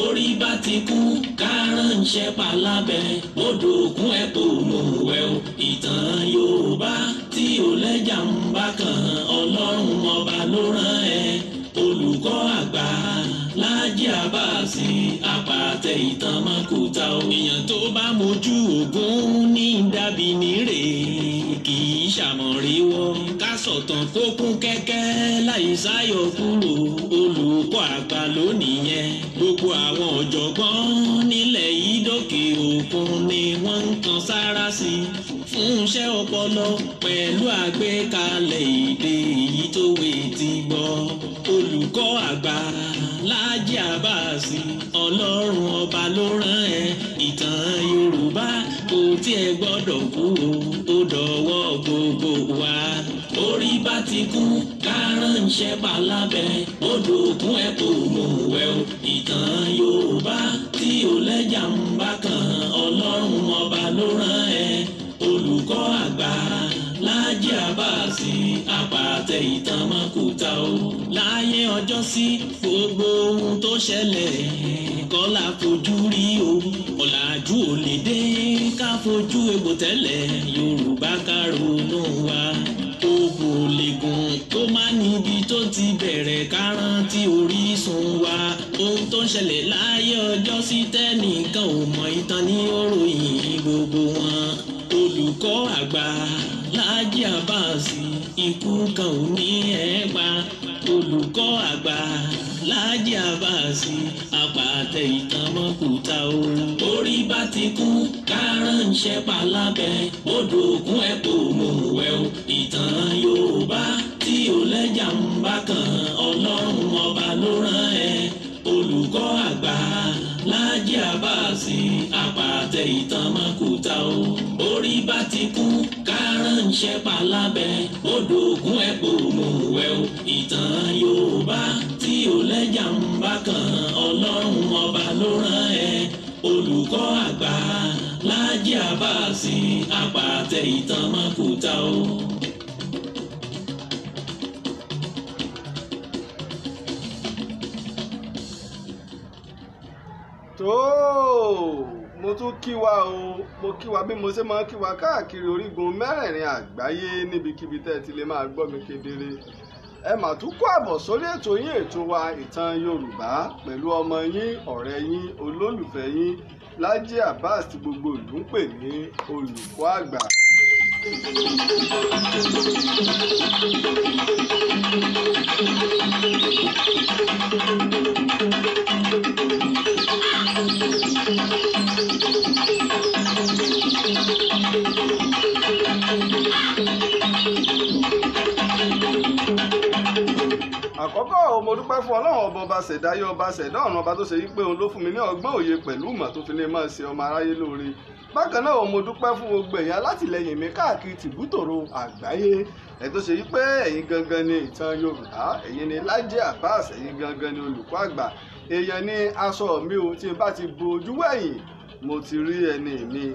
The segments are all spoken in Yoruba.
orí bá ti kú kárànṣẹ́ palábẹ́ odò òkun ẹ̀ kò mọ̀ wẹ́ o. ìtàn Yorùbá tí ò lẹ́jà ń bá kan Ọlọ́run ọba ló rán ẹ. olùkọ́ àgbà Láàjì Àbáàsì àpàtẹ ìtàn mọ́kúta o. èèyàn tó bá mojú ògún ní dàbí nírè kì í ṣàmọ̀ríwọ́. ká sọ̀tàn kó kún kẹ́kẹ́ láì sáyọ kúrò olùkọ́ àgbà lónìí yẹn. gbogbo àwọn ọ̀jọ̀gbọ́n nílẹ̀ yìí dókè òkun ni wọ́n ń kan sára sí fún iṣẹ́ ọpọlọ pẹ̀lú àgbékalẹ̀ èdè èyí tó wé ti gbọ́. olùkọ́ àgbà Láàjì Àbáàsì Ọlọ́run ọba ló rán ẹ. ìtàn Yorùbá kò tiẹ̀ gbọ́dọ̀ kú o, ó dọ̀wọ́ gbogbo wa. orí bá ti kú kárànṣẹ́ palábẹ́ odò òkun ẹ̀ kò mọ̀ wẹ́ o. ìtàn Yorùbá tí ò lẹ́jà ń bá kan Ọlọ́run ọba ló rán ẹ. olùkọ́ àgbà Láàjì Àbáàsì àpàtẹ ìtàn mọ́kúta o. láyé ọjọ́ sí gbogbo ohun tó ṣẹlẹ̀ kọ́ la fojú rí o. ọ̀làjú ò lè dé ká fojú egbò tẹ́lẹ̀ Yorùbá ká ronú wa. ogun ò lè gùn tó má níbi tó ti bẹ̀rẹ̀ ká rántí orísun wa. ohun tó ń ṣẹlẹ̀ láyé ọjọ́ sí tẹ́nìkan ò mọ ìtàn ní òròyìn gbogbo wọn. olùkọ́ àgbà Láàjì Àbáàsì ikú kan ò ní ẹ̀ pa. olùkọ́ àgbà Láàjì Àbáàsì àpàtẹ ìtàn mọ́kúta o. orí bá ti kú kárànṣẹ́ palábẹ́ odò òkun ẹ̀ kò mọ̀ wẹ́ o. ìtàn Yorùbá tí ò lẹ́jà ń bá kan Ọlọ́run ọba ló rán ẹ. olùkọ́ àgbà Láàjì Àbáàsì àpàtẹ ìtàn mọ́kúta o. orí bá ti kú kárànṣẹ́ palábẹ́ odò òkun ẹ̀ kò mọ̀ wẹ́ o. ìtàn Yorùbá tí ò lẹ́jà ń bá kan Ọlọ́run ọba ló rán ẹ. olùkọ́ àgbà Láàjì Àbáàsì àpàtẹ ìtàn mọ́kúta o. mo tún kí wa o, mo kí wa bí mo ṣe máa ń kí wa káàkiri orígun mẹ́rẹ̀ẹ̀rin àgbáyé níbikíbi tẹ́ ẹ ti lè máa gbọ́ mi kedere. ẹ mà tún kó àbọ̀ sórí ètò yín ètò wa ìtàn Yorùbá pẹ̀lú ọmọ yín ọ̀rẹ́ yín olólùfẹ́ yín Láàjì Àbáàsì tí gbogbo ìlú ń pè ní olùkọ́ àgbà. àkọ́kọ́ mo dúpẹ́ fún Ọlọ́run ọba ṣẹ̀dáyé ọba ṣẹ̀dá ọ̀run ọba tó ṣe wípé òun ló fún mi ní ọgbọ́n òye pẹ̀lú ìmọ̀ tó fi lè máa ṣe ọmọ aráyé lóore. bákan náà mo dúpẹ́ fún gbogbo ẹ̀yin alátìlẹyìn mi káàkiri tìbútòrò àgbáyé ẹ̀ tó ṣe wípé ẹ̀yin gangan ni ìtàn Yorùbá, ẹ̀yin ni Láàjì Àbáàsì, ẹ̀yin gangan ni olùkọ́ àgbà. èèyàn ní aṣọ mi o, tí n bá ti bo ojú wẹ̀yìn mo ti rí ẹni mi.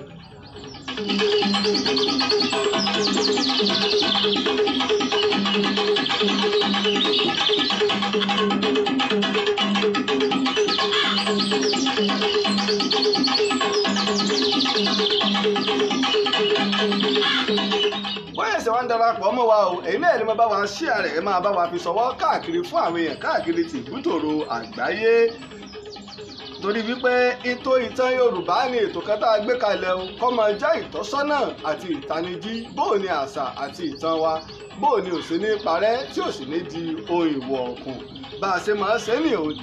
bóyá wá ń darapọ̀ mọ́ wa o, èyí náà ni mo bá wa share rẹ̀, ẹ máa bá wa fi ṣọwọ́ káàkiri fún àwọn èèyàn káàkiri tìbútòrò àgbáyé. torí wípé ètò ìtàn Yorùbá ni ètò kan tá a gbé kalẹ̀ o, kó máa jẹ́ ìtọ́sọ́nà àti ìtanijí bóò ni àṣà àti ìtàn wa bóò ni ò sí ní parẹ́ tí ò sì ní di ohun ìwọ̀ ọ̀kùn. bá a ṣe máa ń ṣe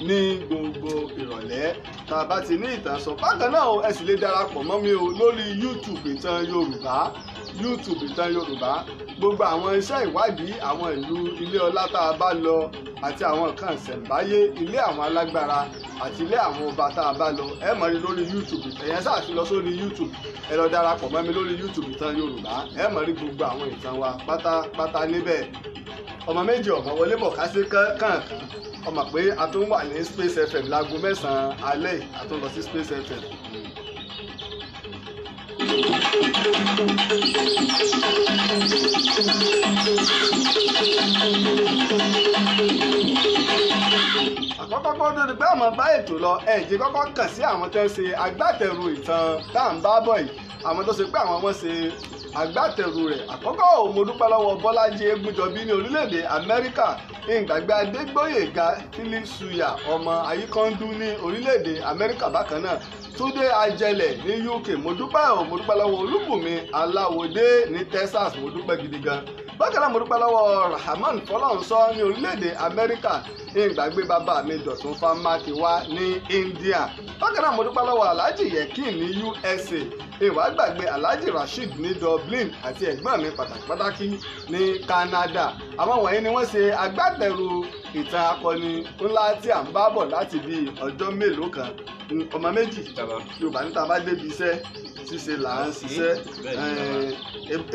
ní gbogbo ìrọ̀lẹ́ tá a bá ti ní ìtàn sọ. bákan náà ẹ sì lè darapọ̀ mọ́ mi o lórí YouTube ìtàn Yorùbá, YouTube ìtàn Yorùbá. gbogbo àwọn iṣẹ́ ìwádìí àwọn ìlú ilé ọlá tá a bá lọ àti àwọn nǹkan ìṣẹ̀ǹbáyé ilé àwọn alágbára àti ilé àwọn ọba tá a bá lọ ẹ mọ̀ rí lórí YouTube. ẹ̀yẹn sáà ti lọ sórí YouTube, ẹ lọ darapọ̀ mọ́ mi lórí YouTube ìtàn Yorùbá, ẹ mọ̀ rí gbogbo àwọn ìtàn wa pátápátá níbẹ̀. ọmọ méjì ọmọ wọlé bọ̀ ká sí kàǹkàn ọmọ pé a tún wà ní Space FM láago 9 alẹ́, a tún lọ sí Space FM. àkọ́kọ́ kó tó di pé àmọ́ bá ètò lọ ẹ̀jẹ̀ kọ́kọ́ kàn sí àwọn tó ń ṣe agbátẹrù ìtàn tá à ń bá bọ̀ yìí àwọn tó ṣe pé àwọn wọn ṣe agbátẹrù rẹ̀. àkọ́kọ́ mo dúpẹ́ lọ́wọ́ Bọ́lájí Egúnjọbí ní orílẹ̀-èdè Amẹ́ríkà, ìgbàgbé Adégbóyèga Fílísùyà ọmọ Ayíkọ́ndú ní orílẹ̀-èdè Amẹ́ríkà bákan náà, Túndé Ajẹlẹ̀ ní UK. mo dúpẹ́ lọ́wọ́ Olúbùnmi Aláwọdé ní Texas, mo dúpẹ́ gidi gan. bákan náà mo dúpẹ́ lọ́wọ́ Rahman Fọlọ́runṣọ́ ní orílẹ̀-èdè Amẹ́ríkà, ìgbàgbé bàbá mi Dọ̀tún Fámákiwá ní India. bákan náà mo dúpẹ́ lọ́wọ́ Alhaji Yekin ní USA, ìwà gbàgbé Alhaji Rasheed ní Dublin àti ẹ̀gbọ́n mi pàtàkì ní Canada. àwọn wọ̀nyí ni wọ́n ṣe agbátẹrù ìtàn akọni ńlá tí à ń bá bọ̀ láti bí ọjọ́ mélòó kan. ọmọ méjì Yorùbá níta bá débi iṣẹ́ ṣíṣe là ń ṣiṣẹ́.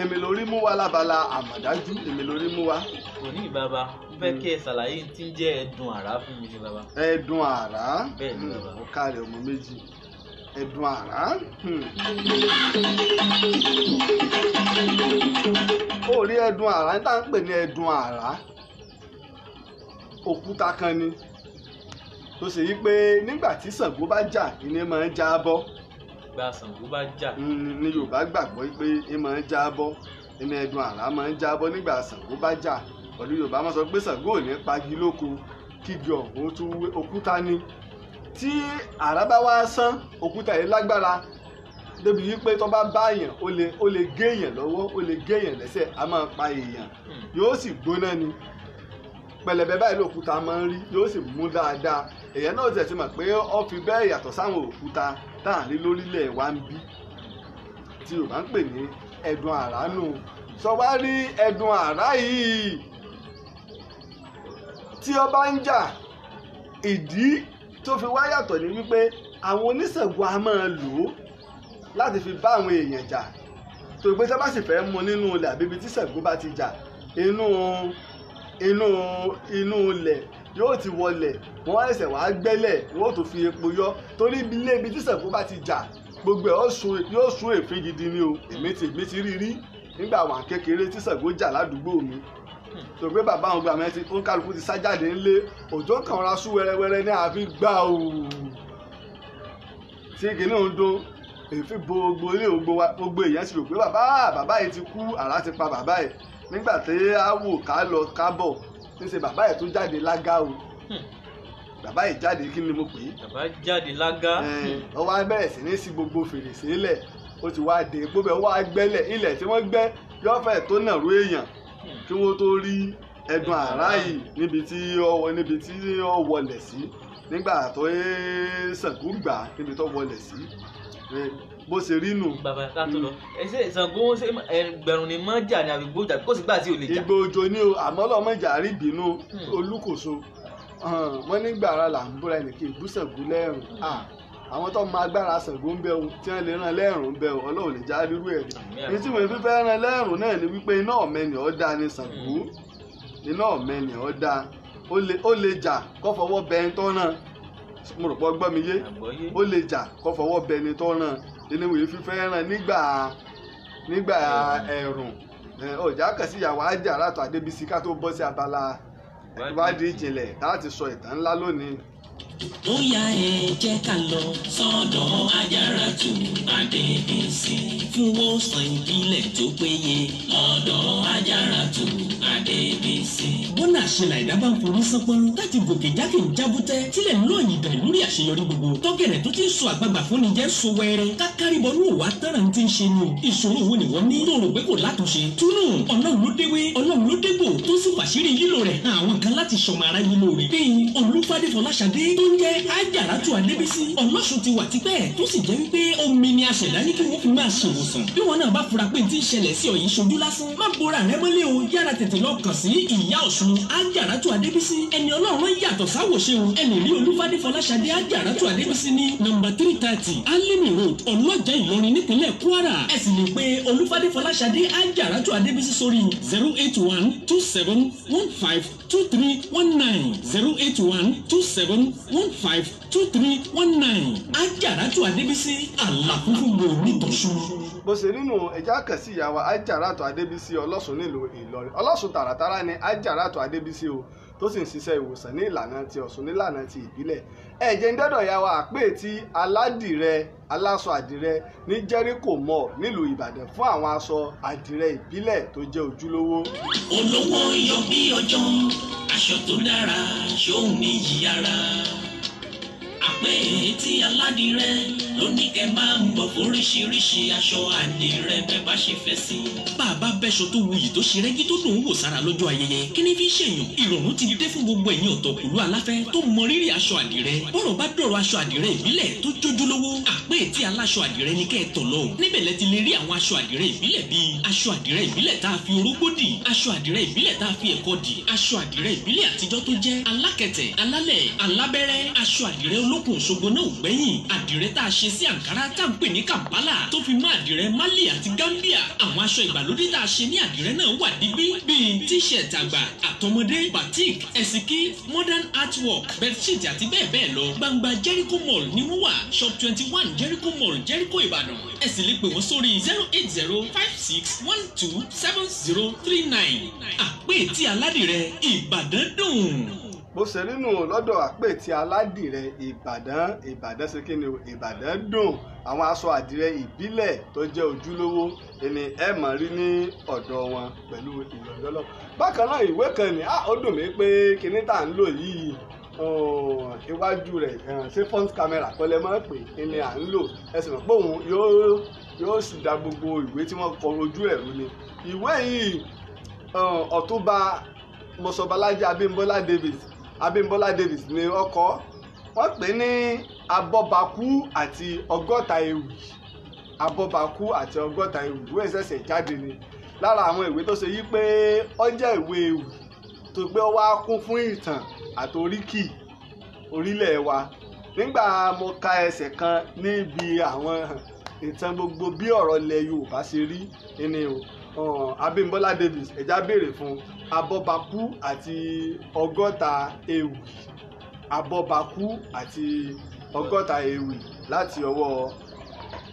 èmi lórí mú wa lábala àmọ̀dájú, èmi lórí mú wa. kò ní bàbá fẹ́ kí ẹ ṣàlàyé tí ń jẹ́ ẹ̀dùn àrá fún mi ní bàbá. ẹ̀dùn àrá bẹ́ẹ̀ ni bàbá. ó káre ọmọ méjì. ẹ̀dùn àrá. ó rí ẹ̀dùn àrá ní tá à ń pè ní ẹ̀dùn àrá. òkúta kan ni tó ṣe yí pé nígbà tí Ṣàngó bá jà ìní máa ń jábọ́. gba Ṣàngó bá jà. ní Yorùbá gbàgbọ́ pé ìní máa ń jábọ́, ìní ẹ̀dùn àrá máa ń jábọ́ nígbà Ṣàngó bá jà. pẹ̀lú Yorùbá máa sọ pé Ṣàngó ò ní pagi lóko kígi ọ̀hún tún òkúta ni. tí àrá bá wá sán òkúta yìí lágbára débi wípé tó bá bá èèyàn ó lè gé èèyàn lọ́wọ́, ó lè gé èèyàn lẹ́sẹ̀, á máa pa èèyàn, yóò sì gbóná ni. pẹlẹbẹ báyìí lòkúta máa ń rí, yóò sì mú dáadáa. èèyàn náà tẹ̀ sí mọ̀ pé ó fi bẹ́ẹ̀ yàtọ̀ sáwọn òkúta tá à ń rí lórílẹ̀ wa ń bí tí Yorùbá ń pè ní ẹ̀dùn àrá nù. sọ wá rí ẹ̀dùn àrá yìí tí ó bá ń jà, ìdí tó fi wá yàtọ̀ ní wípé àwọn oníṣègùn a máa lò ó láti fi bá àwọn èèyàn jà. tó gbé tí wọ́n bá sì fẹ́ mú nínú ilẹ̀ àbíbi tí Ṣàngó bá ti jà, inú ilẹ̀ yóò ti wọlẹ̀, wọ́n ẹsẹ̀ wàá gbẹ́lẹ̀, wọ́n tó fi epo yọ, torí ilé ibi tí Ṣàngó bá ti jà gbogbo ẹ̀ yóò sun èéfín gidi ni o. èmi ti rí nígbà wà kékeré tí Ṣàngó jà ládùúgbò mi. tó gbé bàbá àwọn ọgbà mẹ́tí ó ń kálukú ti sá jáde ńlé, òjò kan ra sú wẹ́rẹ́wẹ́rẹ́ ní àfi gbà ó tí kìíní ń dún èéfín bo gbogbo ilé gbogbo èèyàn sì rò pé bàbá yìí ti kú, àrá ti pa bàbá yìí. nígbà tí a wò ká lọ kábọ̀ níṣẹ́ bàbá yìí tó jáde lágá o. bàbá yìí jáde kí ni mo pè é. bàbá jáde lágá. ó wá bẹ̀rẹ̀ sí ní sí gbogbo fèrèsé lẹ̀, ó ti wá dé gbogbo ẹ̀ wá gbẹ́lẹ̀, ilẹ̀ tí wọ́n gbẹ́ yọ́fẹ̀ tó nàró èèyàn kí wọ́n tó rí ẹ̀dùn àrá yìí níbi tí ó wọlẹ̀ sí nígbà tó Ṣàngó gbà níbi tó wọlẹ̀ sí. bó ṣe rí nù. bàbá látọ lọ ẹsẹ Ṣàngó ẹgbẹ̀rún ni mọ jà ní àbígbó jà kó sì gbà tí ò lè jà. ìgbò òjò ni o, àmọ́ lọ́mọjà rí ìbínú Olúkòso. wọ́n nígbà ara là ń búra ẹnì kí ìbú Ṣàngó lẹ́rùn. àwọn tó máa gbára Ṣàngó ń bẹ o, tí wọ́n lè rán lẹ́rùn ń bẹ o, Ọlọ́run lè já rírú ẹ̀ rí. ní tí mo fi fẹ́ rán lẹ́rùn náà ni wípé iná ọ̀mẹ́ni ọ̀dà ni Ṣàngó, iná ọ̀mẹ́ni ọ̀dà, ó lè jà kó fọwọ́ bẹ ẹni tó rán. mo rò pọ̀ gbọ́ mi yé, ó lè jà kó fọwọ́ bẹ ẹni tó rán. ìníwèé fífẹ́ ràn nígbà ẹ̀rùn. ọjà kàn sí ìyàwó Ajaratu Adébísí ká tó bọ́ sí abala ìwádìí ìjìnlẹ̀ láti sọ ìtàn ńlá lónìí. ó yá ẹ jẹ́ ká lọ sọ́dọ̀ Ajaratu Adébísí fún wòsàn ìbílẹ̀ tó péye lọ́dọ̀ Ajaratu Adébísí. bọ́nà àṣelà ìdá bá ń forí sánpọ́n láti gòkè jákè ń jábútẹ́ tílẹ̀ ń lóyìn dàn lórí àṣeyọrí gbogbo tọ́gẹ̀rẹ̀ tó ti ń sọ àgbààgbà fún ni jẹ́ so wẹ́rẹ́ kákárìbọ̀ ní òwà tẹ́ràn tí ń ṣe ni o. ìṣòro wo ni wọ́n ní tó rò pé kò látúnṣe túnú Ọlọ́run ló déwé Ọlọ́run ló dégbò tó sì fàṣírí lílo rẹ̀ hàn àwọn kan láti ṣọmọ ara yín lóore. bíi Olúfádé Fọláṣadé tó ń jẹ́ Ajaratu Adébísí Ọlọ́ṣun ti wà tipẹ́ tó sì jẹ́ wípé omi ni aṣẹ̀dá ní kí wọ́n fi máa ṣèwòsàn. bí wọn náà bá fura pé tí ń ṣẹlẹ̀ sí ọ̀yìn ṣojú lásán má bora rẹ mọ́lẹ̀ o, yára tètè lọ kàn sí ìyá Ọ̀ṣun Ajaratu Adébísí. ẹni Ọlọ́run yàtọ̀ sáwòṣe o. ẹni rí Olúfádé Fọláṣadé Ajaratu Adébísí ní nọ́mbà 330 Alimi Road Ọlọ́jà Ìlọrin nípínlẹ̀ Kwara. ẹ sì lè pe Olúfádé Fọláṣadé Ajaratu Adébísí sórí 08127152319 08127152319. Ajaratu Adébísí àlàkùnkùn lò nítòsùn. bó ṣe nínú ẹja kàn sí ìyàwó Ajaratu Adébísí Ọlọ́ṣun nílùú Ìlọrin. Ọlọ́ṣun tààràtàrà ni Ajaratu Adébísí Adébísí o tó sì ń ṣiṣẹ́ ìwòsàn ní ìlànà ti Ọ̀ṣun nílànà ti ìbílẹ̀. ẹ̀jẹ̀ ń dẹ́dọ̀ ya wa àpèétí aládìrẹ aláṣọ àdìrẹ ní Jericho Mall nílùú Ìbàdàn fún àwọn aṣọ àdìrẹ ìbílẹ̀ tó jẹ́ ojúlówó. olówó yọ bí ọjọ́ aṣọ tó dára ṣóun ní yí ara àpèétí aládìrẹ lóní kẹ máa ń bọ̀ fóríṣiríṣi aṣọ àdìrẹ bẹ́ẹ̀ bá ṣe fẹ́ sí. bàbá bẹ́ṣọ tó wuyì tó ṣe rẹ́gí tó dùn ún wò sára lọ́jọ́ ayẹyẹ kí ni fi ṣèyàn ìrọ̀rùn ti dé fún gbogbo ẹ̀yin ọ̀tọ̀kùlú aláfẹ́ tó mọ rírì aṣọ àdìrẹ bọ́rọ̀ bá dọ̀rọ̀ aṣọ àdìrẹ ìbílẹ̀ tó jójúlówó àpèétí aláṣọ àdìrẹ ní kẹ́ ẹ tọ̀ lọ níbẹ̀ lẹ ti lè rí àwọn aṣọ àdìrẹ ìbílẹ̀ bíi aṣọ àdìrẹ ìbílẹ̀ tá a fi orógbó dì aṣọ àdìrẹ ìbílẹ̀ tá a fi ẹ̀kọ́ dì aṣọ àdìrẹ ìbílẹ̀ àtijọ́ tó jẹ́ alákẹ̀tẹ̀ alálẹ̀ alábẹ́rẹ́ aṣọ àdìrẹ olókùn Òṣogbo náà ò gbẹ́yìn àdìrẹ tá a ṣe sí Àǹkárá tá à ń pè ní Kampala tó fi mọ́ àdìrẹ Mali àti Gambia àwọn aṣọ ìgbàlódé tá a ṣe ní àdìrẹ náà wà dígbí bíi t-shirt àgbà àtọmọdé batik ẹ̀sìnkí modern artwork bedsheet àti bẹ́ẹ̀ bẹ́ẹ̀ lọ gbangba Jericho Mall ni wọ́n wà shop 21 Jericho Mall Jericho Ìbàdàn ẹ sì lè pè wọ́n sórí 08056127039 àpèétí aládìrẹ Ìbàdàn dùn. bó ṣe rí nù lọ́dọ̀ àpèétí aládìrẹ Ìbàdàn ṣe kí ni Ìbàdàn dùn àwọn aṣọ àdìrẹ ìbílẹ̀ tó jẹ́ ojúlówó ni ẹ máa rí ní ọ̀dọ̀ wọn pẹ̀lú ìyọ̀dọ́lọ́. bákan náà ìwé kan ní ó dùn mí pé kinní tá à ń lò yìí iwájú rẹ̀ ṣé front camera kọ́lẹ̀ máa ń pè ní à ń lò ẹ sì mọ̀ pé òun yóò sì da gbogbo ìwé tí wọ́n kọ ojú ẹ̀ rú ni. ìwé yìí Ọ̀túnba Mọ́sọ̀bálájí Abímbọ́lá Davis ni ọkọ wọ́n pè ní Abọ́bakú àti ọgọ́ta ewì Abọ́bakú àti ọgọ́ta ewì ìwé ìṣẹ̀ṣẹ̀ jáde ni lára àwọn ìwé tó ṣe yí pé ó jẹ́ ìwé ewì tó gbé wá kún fún ìtàn àtoríkì orílẹ̀ wa. nígbà mo ka ẹsẹ̀ kan níbi àwọn ìtàn gbogbo bí ọ̀rọ̀ ilẹ̀ Yorùbá ṣe rí ẹni Abímbọ́lá Davis ẹ̀já béèrè fún Abọ́bakú àti ọgọ́ta ewì Abọ́bakú àti ọgọ́ta ewì láti ọwọ́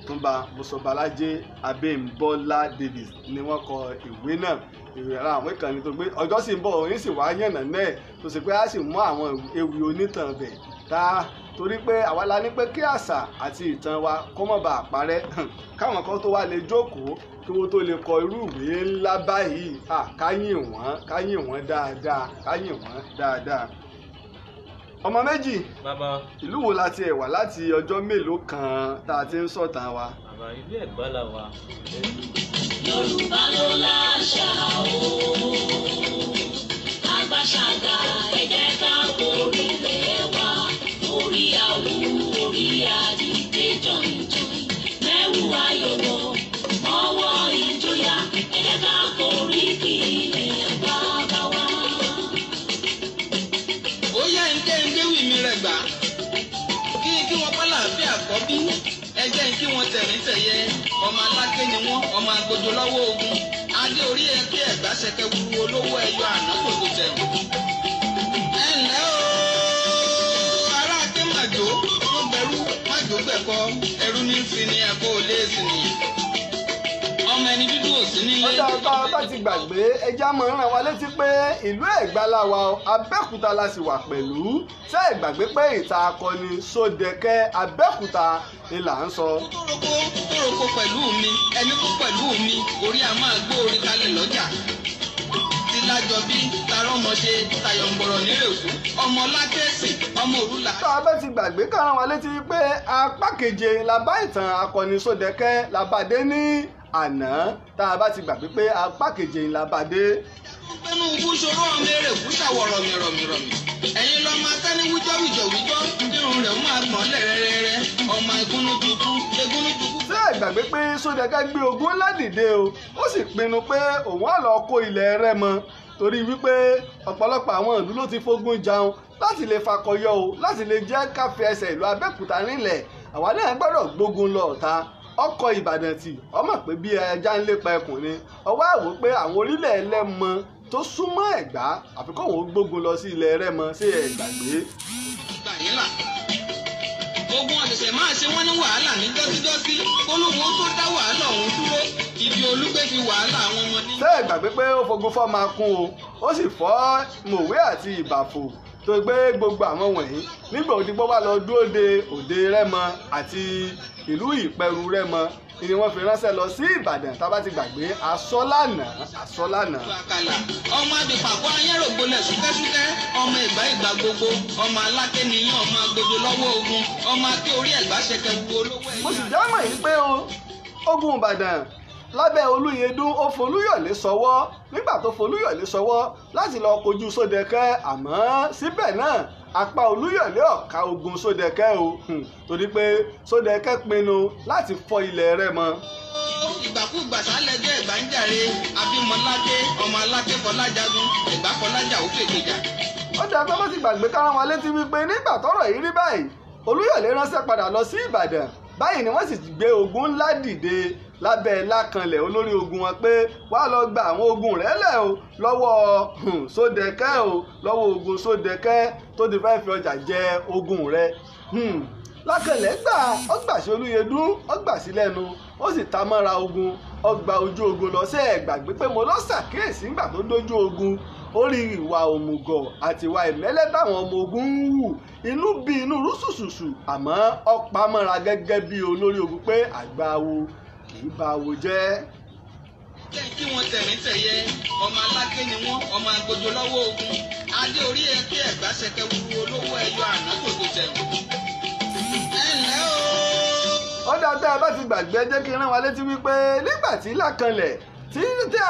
Ọ̀túnba Mọ́sọ̀bálájí Abímbọ́lá Davis ni wọ́n kọ ìwé náà. ìwé ara àwọn ìkànnì tó gbé ọjọ́ sì ń bọ̀ òun sì wá yànnà náà tó sì pé a sì mú àwọn ewì onítàn bẹ̀ tá torí pé àwa la ní pé kí àṣà àti ìtàn wa kó má bàa parẹ́ káwọn kan tó wá lè jókòó kí wọ́n tó lè kọ irú ìwé ńlá báyìí káyìn wọ́n dáadáa. ọmọ méjì ìlú wo la ti ẹ̀ wà láti ọjọ́ mélòó kan tá a ti ń sọ̀tàn wa. bàbá ìlú Ẹ̀gbá la wà. Yorùbá ló láṣà o àgbàṣàgà ẹ jẹ́ ká orílẹ̀ wa orí àwù orí àdìgbé jọ̀ǹjọ̀ǹ mẹ́wù ayọ̀wọ̀ ọwọ́ ìjọyà ẹ jẹ́ ká orí ilẹ̀ bàbá wa. ó yá ń déwì mi rẹ̀ gbà kí wọ́n bá làáfíà kọ́ bí ẹjẹ́ kí wọ́n tẹ̀mí tẹ̀yẹ ọmọ aláké ni wọ́n ọmọ agbódo lọ́wọ́ ogun adé orí ẹgbẹ́ Ẹ̀gbá ṣẹ̀kẹ̀ wúwo olówó ẹyọ àná gbogbo tẹ̀wọ̀. ẹ ǹlẹ́ o ará aké màjò tó bẹ̀rù màjò gbẹ̀kọ́ ẹrú ní fi ni ẹ̀kọ́ ò lé sí ni ọmọ ẹni dúdú ò sí nílé. ọjọ́ ọba ti gbàgbé ẹja mọ̀ ràn wá létí pé ìlú Ẹ̀gbá la wà Abẹ́òkúta la sì wà pẹ̀lú ṣé ẹ gbàgbé pé ìta akọni Sódẹ̀kẹ́ Abẹ́òkúta ni là ń sọ. tóroko pẹ̀lú mi ẹni kú pẹ̀lú mi orí a máa gbó orí kalẹ̀ lọ́jà ti lájọ bí tarọ́mọṣe tayọ̀ǹgbọ̀rọ̀ nírèkú ọmọ lákẹ́sì ọmọ òrùlà. tá a bá ti gbàgbé ká rán wa létí pé apá keje la bá ìtàn akọni Sódẹ̀kẹ́ la bá dé ní àná tá a bá ti gbàgbé pé apá keje la bá dé. pẹ̀lú ikú ṣòro ọmọ eré kú ṣàwọ̀ rọ̀mìrọ̀mì ẹ̀yin lọ máa tẹ́ ní wíjọ́wíjọ́ irun rẹ̀ máa gbọ̀n lẹ́rẹ́rẹ́rẹ́ ọmọ ìgúnnútukú. ṣé ẹ gbàgbé pé Sódẹ̀kẹ́ gbé ogun ńlá dìde o ó sì pinnu pé òun á lọ kó ilẹ̀ Rẹ́mọ torí wípé ọ̀pọ̀lọpọ̀ àwọn ìlú ló ti fógun jaun láti lè fakọyọ o láti lè jẹ́ ká fi ẹsẹ̀ ìlú Abẹ́òkúta nílẹ̀ àwa náà gbọ́dọ̀ gbógun lọ ọ̀tá ọkọ̀ Ìbàdàn tì ọmọ pé bí ẹja ń lépa ẹkùn ni ọwọ́ àwò pé àwọn orílẹ̀ Ẹlẹ́mọ tó súnmọ́ Ẹ̀gbá àfikún òun gbógun lọ sí ilẹ̀ Rẹ́mọ sí ẹ gbàgbé. ogun ọ̀sẹ̀sẹ̀ máa ṣe wọ́n ní wàhálà ní jọ́síjọ́sí kólóhùn ó tó dá wàhálà ọ̀hún dúró ibi Olúgbé fi wàhálà àwọn ọmọ ní. ṣé ẹ gbàgbé pé ó fogun fọ́ máa kún o ó sì fọ́ mòwe àti ìbàfò tó gbé gbogbo àwọn wọ̀nyí nígbà òdìgbò wà lọ dúró de òde Rẹ́mọ àti ìlú Ìpẹ̀rù Rẹ́mọ ni wọ́n fi ránṣẹ́ lọ sí Ìbàdàn tá bá ti gbàgbé asọ́lànà. ọmọ abìpàkọ́ ayérògbólẹ̀ súkẹ́súkẹ́ ọmọ ìgbà gbogbo ọmọ aláké nìyàn ọmọ agbódo lọ́wọ́ ogun ọmọ aké orí ẹ̀gbá ṣẹkẹ gbogbo olówó ẹ̀yà. mo sì já mọ̀ yìí pé ogun Ìbàdàn lábẹ́ Olúyẹdùn ó folúyọ̀lé sọwọ́ nígbà tó folúyọ̀lé sọwọ́ láti lọ kojú Sódẹkẹ́ àmọ́ síbẹ̀ náà apá Olúyọ̀lé ọ̀ka ogun Sódẹkẹ́ o torí pé Sódẹkẹ́ pinnu láti fọ́ ilẹ̀ Rẹ́mọ. ìgbàkúgbà sálẹ̀ jẹ́ ẹ̀gbá ń jàre abímọláké ọmọ aláké fọlájagun ẹ̀gbá fọlájà ó fèkèjà. ó dá pé wọ́n ti gbàgbé kára wọn létí wípé nígbà tọ́rọ̀ yìí rí báyìí Olúyọ̀lé ránṣẹ́ padà lọ sí Ìbàdàn báyìí ni wọ́n sì gbé ogun ńlá dìde lábẹ́ Lákanlẹ̀ olórí ogun wọn pé wá lọ gba àwọn ogun rẹ̀ lẹ̀ o lọ́wọ́ Sódẹkẹ́ o lọ́wọ́ ogun Sódẹkẹ́ tó ti fẹ́ fi ọjà jẹ ogun rẹ̀. Lákanlẹ̀ ó gbà sí Olúyẹdùn ó gbà sí lẹ́nu ó sì ta mọ́ra ogun ó gba ojú ogun lọ sí ẹ gbàgbé pé mo lọ ṣàkíyèsí nígbà tó dójú ogun ó rí ìwà òmùgọ̀ àti ìwà ìmẹ́lẹ́ táwọn ọmọ ogun ń hù inú bí inú rúṣùṣùṣù àmọ́ ó pa mọ́ra gẹ́gẹ́ bí olórí ogun pé àgbáwo kì í bá wo jẹ́. kí wọ́n tẹ̀mí tẹ̀yẹ ọmọ aláké ni wọ́n ọmọ agbódo lọ́wọ́ ogun adé orí ẹ̀kẹ́ ẹ̀gbá ṣẹkẹ wúru olówó ẹ̀yọ àná tòkò tẹ̀wọ̀. ẹ ǹlẹ́ o. ó dáadáa ẹ bá ti gbàgbé jẹ́ kí n rán wa létí wípé nígbà tí Lákanlẹ̀ tí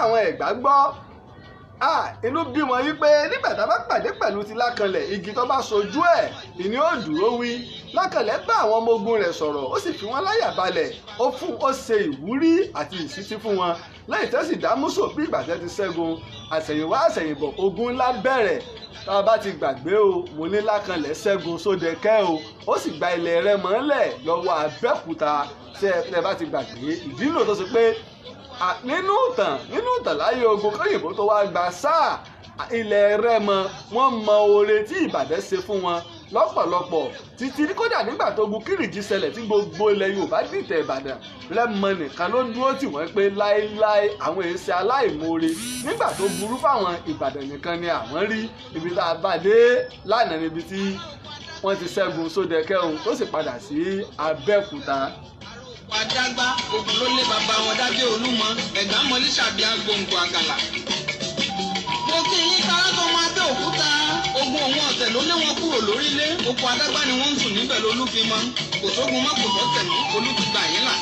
àwọn ẹ̀gbá gbọ́ inú bí wọn wípé nígbà tá a bá pàdé pẹ̀lú ti Lákanlẹ̀ igi tó bá sojú ẹ̀ ìní ó dúró wí. Lákanlẹ̀ bá àwọn ọmọ ogun rẹ̀ sọ̀rọ̀ ó sì fi wọ́n láyà balẹ̀ ó ṣe ìwúrí àti ìṣítí fún wọn lẹ́yìn tó sì dá Músò bí ìgbà tẹ́ ti ṣẹ́gun àṣẹ̀yìnwá àṣẹ̀yìnbọ̀ ogun ńlá bẹ̀rẹ̀ tá a bá ti gbàgbé o mo ní Lákanlẹ̀ ṣẹ́gun Sódẹkẹ́ o ó sì gba ilẹ̀ Rẹ́mọ ńlẹ̀ lọ́wọ́ Abẹ́òkúta tẹ́ bá ti gbàgbé ìdí nù tó ṣe pé nínú ìtàn láyé ogun kóyìnbó tó wá gba sáà ilẹ̀ Rẹ́mọ wọ́n mọ oore tí Ìbàdàn ṣe fún wọn lọ́pọ̀lọpọ̀ títí kódà nígbà tó gun Kírìjí ṣẹlẹ̀ tí gbogbo ilẹ̀ Yorùbá dìtẹ̀ Ìbàdàn Rẹ́mọ nìkan ló dúró tì wọ́n pé láéláé àwọn èsì aláìmoore nígbà tó burú fáwọn Ìbàdàn nìkan ni àwọn rí ibi tá a bá dé lánàá níbi tí wọ́n ti ṣẹ́gun Sódẹkẹ́ ohun tó sì padà sí Abẹ́òkúta. Adágbá ogun ló lé bàbá wọn dábẹ́ Olúmọ ẹ̀gbá mọ́lí ṣàbí agbóǹkò àgàlà. mo kí yín kára tó máa bẹ́ òkúta ogun òun ọ̀tẹ̀ ló lé wọn kúrò lórílẹ̀ oko Adágbá ni wọ́n ń sùn níbẹ̀ lólúfimọ́ kò sógun má kò tọ́tẹ̀ mú olùdígbà yín là.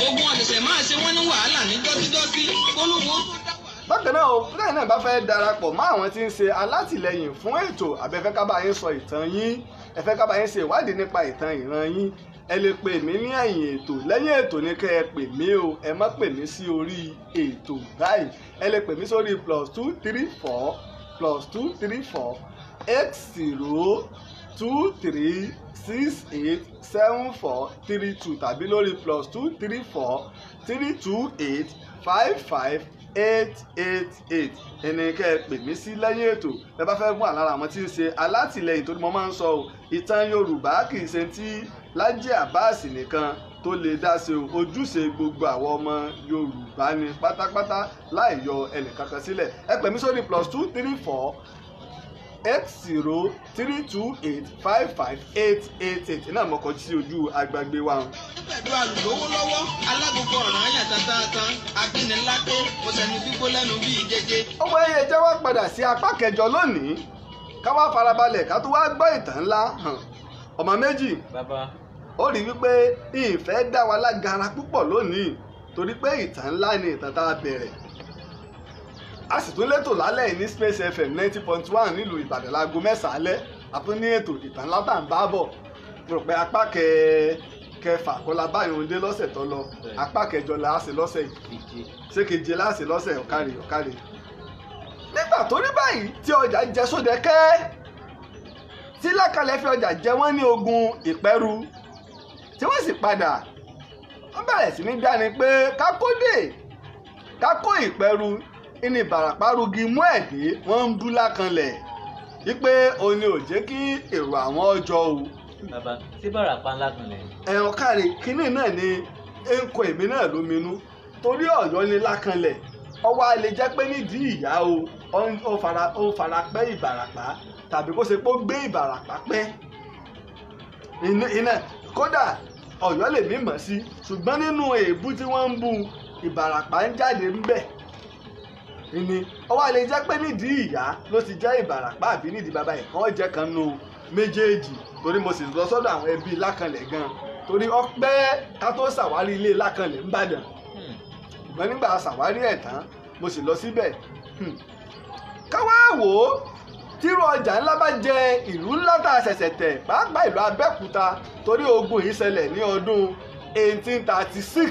ogun ọ̀sẹ̀sẹ̀ máa ṣe wọ́n ní wàhálà ní jọ́síjọ́sí olúwo tó dá wà. bákan náà lẹ́yìn náà bá fẹ́ darapọ̀ mọ́ àwọn tí ń ṣe alátìlẹyìn fún ètò àbẹ́fẹ́ ká bá yín sọ ìtàn yín ẹ̀fẹ́ ká bá yín ṣe ìwádìí nípa ìtàn ìran yín ẹ lè pè mí ní ẹ̀yìn ètò lẹ́yìn ètò ní kẹ́ ẹ pè mí o ẹ má pè mí sí orí ètò báyìí ẹ lè pè mí sórí +234 +234 8023687432 tàbí lórí +234 328 55888 ẹni kẹ́ ẹ pè mí sí lẹ́yìn ètò ẹ bá fẹ́ fún àlára àwọn tí ń ṣe alátìlẹyìn tó ní mo máa ń sọ ìtàn Yorùbá kì í ṣe tí Lájí Abbas nìkan tó lè dá sí ojúṣe gbogbo àwọn ọmọ Yorùbá ni pátápátá láì yọ ẹnìkankan sílẹ̀ ẹ pè mí sórí +234 8032855888 náà mọ̀kọ́ sí ojú agbègbè wa. pẹ̀lú àlùlówó lọ́wọ́ alágbogbo ọ̀ràn àyàn tantan abíniláké mo sẹ́nu gbígbó lẹ́nu bíi gègé. ọmọ ẹyẹ jẹ́ wá padà sí apá kẹjọ lónìí ká wá farabalẹ̀ ká tó wá gbọ́ ìtàn ńlá ọmọ méjì. Bàbá. ó rí wípé ìfẹ́ dá wa lágara púpọ̀ lónìí torí pé ìtàn ńlá ni ìtàn tá a bẹ̀rẹ̀ a sì tún létò lálẹ́ ní Space FM 90.1 nílùú Ìbàdàn láago 9 alẹ́ a tún ní ètò ìtàn ńlá tá à ń bá bọ̀ rò pé apá kẹfà kọ́lá báyọ̀ ń dé lọ́sẹ̀ tó lọ apá kẹjọ là á ṣe lọ́sẹ̀ yìí ṣé keje là á ṣe lọ́sẹ̀ ọ̀kárì. nígbà tó rí báyìí tí ọjà jẹ Sódẹkẹ́ tí Lákanlẹ̀ fi ọjà jẹ wọ́n ní ogun Ìpẹ́rù tí wọ́n sì padà wọ́n bẹ̀rẹ̀ sí ní dáni pé kákó Ìpẹ́rù ìní Ìbàràpá rugi mú ẹ̀dẹ́ wọ́n ń bú Lákanlẹ̀ wípé òun ni ò jẹ́ kí èrò àwọn ọjọ́ o. Bàbá tí Ìbàràpá Lákanlẹ̀. ẹ̀hàn káre kínní náà ni ẹ̀ńkọ èmi náà ló minú torí Ọ̀yọ́ ni Lákanlẹ̀ ọwọ́ a lè jẹ́ pé nídìí ìyá o ó fara pẹ́ Ìbàràpá tàbí kó ṣe pé ó gbé Ìbàràpá pẹ́ iná kódà Ọ̀yọ́ lè mímọ̀ sí ṣùgbọ́n nínú èébú tí wọ́n ń bu Ìbàràpá ń jáde ńbẹ̀ ìní ọwọ́ a lè jẹ́ pé nídìí ìyá ló ti jẹ́ Ìbàràpá àbí nídìí bàbá ẹ̀kan jẹ́ kan nù méjèèjì torí mo sì lọ sọ́dọ̀ àwọn ẹbí Lákànlẹ̀ gan torí ọpẹ́ ká tó ṣàwárí ilé Lákànlẹ̀ ńbàdàn ṣùgbọ́n nígbà ṣàwárí ẹ̀ tán mo sì lọ síbẹ̀ káwá wò ó tírú ọjà ńlá bá jẹ ìlú ńlá tá a ṣẹ̀ṣẹ̀ tẹ̀ pàápàá ìlú Abẹ́òkúta torí ogun yìí ṣẹlẹ̀ ní ọdún 1836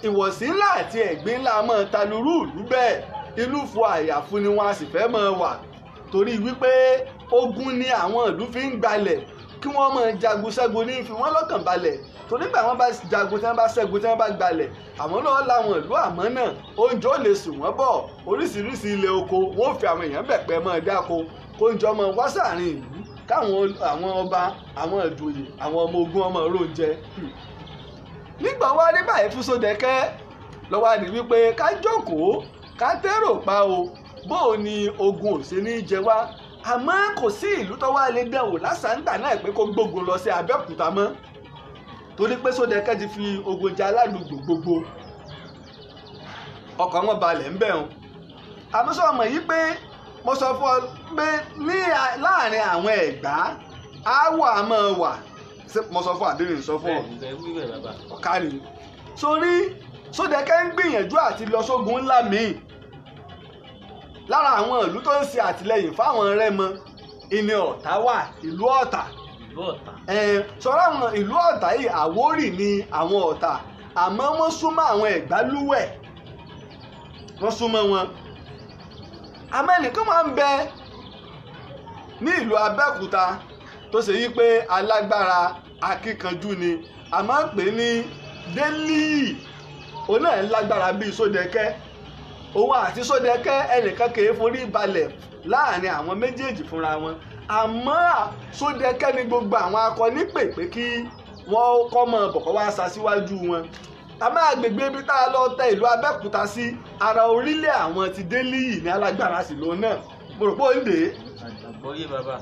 ìwọ̀sí ńlá àti ẹ̀gbin ńlá mọ́ talurú ìlú bẹ́ẹ̀ ìlú fún àyàfu ni wọ́n a sì fẹ́ mọ́ wà torí wípé ogun ni àwọn ìlú fi ń gbalẹ̀ kí wọ́n mọ̀ jagun ṣẹ́gun ní fi wọ́n lọ́kàn balẹ̀ torí gbà wọ́n bá jagun tí wọ́n bá ṣẹ́gun tí wọ́n bá gbalẹ̀ àwọn náà láwọn ìlú àmọ́ náà oúnjẹ ò lè sùn wọ́n bọ̀ oríṣiríṣi ilẹ̀ oko wọ́n fi àwọn èèyàn bẹ̀pẹ̀ mọ́ dáko kóúnjẹ ọmọ wá sáàrin ìlú káwọn àwọn ọba àwọn ìjòyè àwọn ọmọ ogun ọmọ róúnjẹ. nígbà wá rí báyìí fún Sódẹkẹ́ lọ́wọ́ àdì wípé ká jókòó ká tẹ́rò pa o bóò ni ogun ò ṣe ní jẹ wá àmọ́ kò sí ìlú tó wá lè dẹ̀wò lásàǹtà náà pé kó gbógun lọ sí Abẹ́òkúta mọ́ torí pé Sódẹkẹ́ ti fi ogun jà aládùúgbò gbogbo ọkàn wọn balẹ̀ ń bẹ̀ wọn àmọ́ sọ ọmọ yìí pé mo sọ fún ọ pé ní láàrin àwọn Ẹ̀gbá áwọ̀ àmọ́ wà mo sọ fún àdéhùn sọ fún ọ ọ̀kárí sórí Sódẹkẹ́ ń gbìyànjú àti lọ sógun ńlá míì lára àwọn ìlú tó ń ṣe àtìlẹyìn fáwọn Rẹ́mọ ìní Ọ̀tà wà ìlú Ọ̀tà sọ̀rọ̀ àwọn ìlú Ọ̀tà yìí Àwórì ni àwọn Ọ̀tà àmọ́ wọ́n súnmọ́ àwọn Ẹ̀gbá lúwẹ̀ wọ́n súnmọ́ wọn àmọ́ ẹnìkan máa ń bẹ ní ìlú Abẹ́òkúta tó ṣe yí pé alágbára akíkanjú ni àmọ́ pè ní Délíì òun náà ń lágbára bíi Sódẹkẹ́ òun àti Sódẹkẹ́ ẹnìkan kì í forí balẹ̀ láàrin àwọn méjèèjì fúnra wọn àmọ́ Sódẹkẹ́ ní gbogbo àwọn akọni pèpè kí wọ́n kọ́ mọ bọ̀kọ́ wá sa síwájú wọn àmọ́ àgbègbè ibi tá a lọ tẹ ìlú Abẹ́òkúta sí ara orílẹ̀ àwọn ti Délíì ní alágbára sí lòun náà mo rò pé ó ń dè é. àgbọ̀yé bàbá.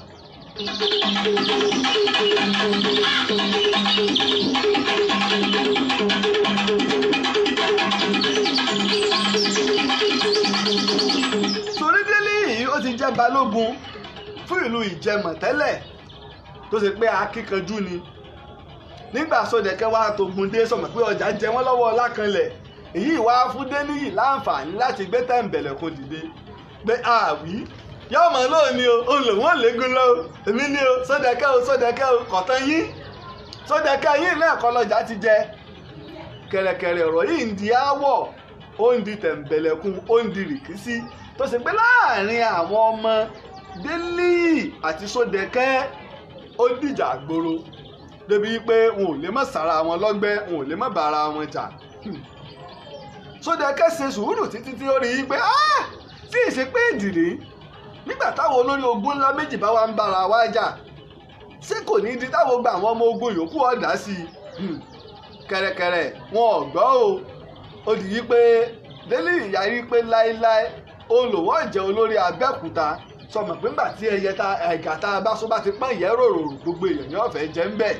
torí Délíì ó ti jẹ́ balógun fún ìlú Ìjẹ̀mọ̀ tẹ́lẹ̀ tó ṣe pé akíkanjú ni nígbà Sódẹkẹ́ wá tógun dé sọmọ pé ọjà jẹ wọ́n lọ́wọ́ Lákànlẹ̀ èyí wá fún Délíì láǹfààní láti gbé Tẹ̀m̀bẹ̀lẹ̀kun dìde pé àwí yóò mọ̀ lónìí o òun lòun ò légun lọ èmi ni o Sódẹkẹ́ o kọ̀tán yín Sódẹkẹ́ yín náà kọ́ lọ́jà ti jẹ kẹ̀rẹ̀kẹ̀rẹ̀ ọ̀rọ̀ yìí ń di áwọ̀ ó ń di Tẹ̀m̀bẹ̀lẹ̀kun ó ń di rìkísí tó ṣe pé láàrin àwọn ọmọ Délíì àti Sódẹkẹ́ ó dìjà àgboro débi pé wọn ò lè má sára wọn lọ́gbẹ́ wọn ò lè má bára wọn jà Sódẹkẹ́ ṣe sùúrù títí tí ó rí i pé tí ìṣe pé ìdìrí nígbà táwọn olórí ogun ńlá méjì bá wá ń bára wá jà ṣé kò ní di táwọn gba àwọn ọmọ ogun yòókù ọ̀dà sí i kẹ̀rẹ̀kẹ̀rẹ̀ wọn ò gbọ́ o ó di yí pé Délíì yarí pé láéláé olùwọ́ jẹ́ olórí Abẹ́òkúta sọmọ pé ńgbà tí ẹ̀gà tá a bá sọ bá ti pọ́n ìyẹ́ rorò gbogbo èèyàn ní ọ̀fẹ́ jẹ́ ń bẹ̀.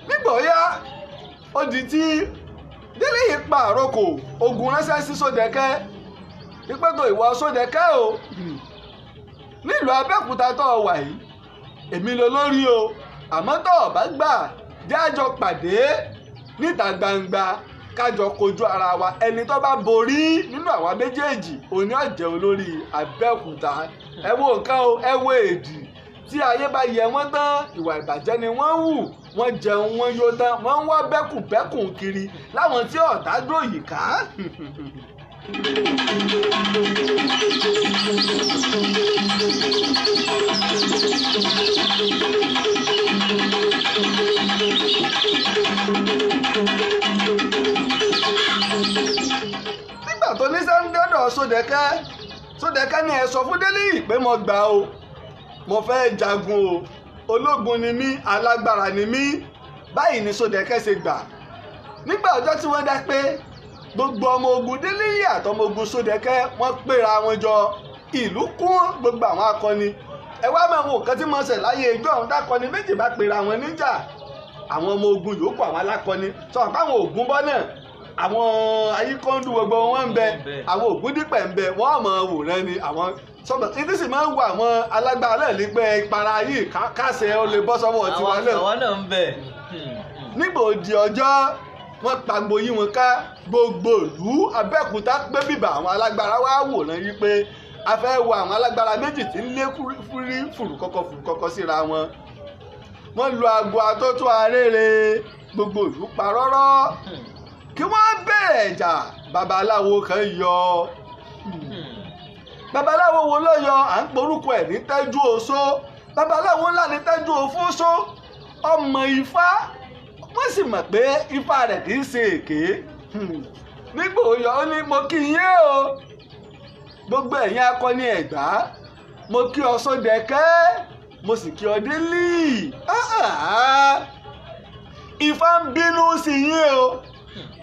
nígbà ó yá ó di tí Délíì pa àrokò ogun ránṣẹ́ sí Sódẹkẹ́ ìpẹ́tọ̀ ìwọ Sódẹkẹ́ o nílùú Abẹ́òkúta tó wà yìí èmi ló lórí o àmọ́ tó o bá gbà jẹ́ àjọ pàdé níta gbangba kájọ kojú ara wa ẹni tó bá borí nínú àwa méjèèjì òní ọ̀jẹ̀ olórí Abẹ́òkúta ẹ wo nǹkan o ẹ wo èdì tí ayé bá yẹ wọ́n tán ìwà ìbàjẹ́ ni wọ́n hù wọ́n jẹun wọ́n yó tán wọ́n ń wá bẹ́kùnbẹ́kùn kiri láwọn tí ọ̀tá dòyìí ká. nígbà tó ní sẹ́ńdọ́dọ̀ Sódẹkẹ́ ní ẹ sọ fún Délíì pé mo gbà o mo fẹ́ jagun o ológun ni mí alágbára ni mí báyìí ni Sódẹkẹ́ ṣe gbà nígbà ọjọ́ tí wọ́n dá pé gbogbo ọmọ ogun Délíyì àtọmọ ogun Sódẹkẹ́ wọ́n péra wọn jọ ìlú kún gbogbo àwọn akọni ẹ wá máa wo nǹkan tí mo ṣe láyé ìjọ ọ̀hún dákọni méjì bá péra wọn níjà àwọn ọmọ ogun yòókù àwọn alákọni sọ pé àwọn ògún bọ́ náà àwọn ayíkọ́ńdù gbogbo wọn ń bẹ àwọn ògún dípẹ̀ ń bẹ wọ́n mọ̀ wòran ni àwọn sọ́bọ̀ títí sì máa ń wo àwọn alágbára náà nígbẹ́ ìpara yìí káṣẹ ó lè bọ́ sọ́wọ́ tiwa náà. àwọn náà ń bẹ. nígbà òdì ọjọ́ wọ́n pa gboyí wọn ká gbogbo ìlú Abẹ́òkúta pé bíbà àwọn alágbára wá wòran yìí pé a fẹ́ wo àwọn alágbára méjì tí ń lé fùrùkọ́kọ́ síra wọn. wọ́n lu aago atótó arére gbogbo ìlú pa rọ́rọ́ kí wọ́n bẹ̀rẹ̀ ìjà babaláwo kan yọ babaláwo wo ló yọ à ń porúkọ ẹ̀ ní Tẹ́jú Oṣó babaláwo ńlá ní Tẹ́jú Òfóṣó ọmọ Ifá wọ́n sì mọ̀ pé Ifá rẹ̀ kì í ṣe èké nígbà ó yọ ó ní mo kí yín o gbogbo ẹ̀yin akọni Ẹ̀gbá mo kí ọ Sódẹkẹ́ mo sì kí ọ Délíyì Ifá ń bínú sí yín o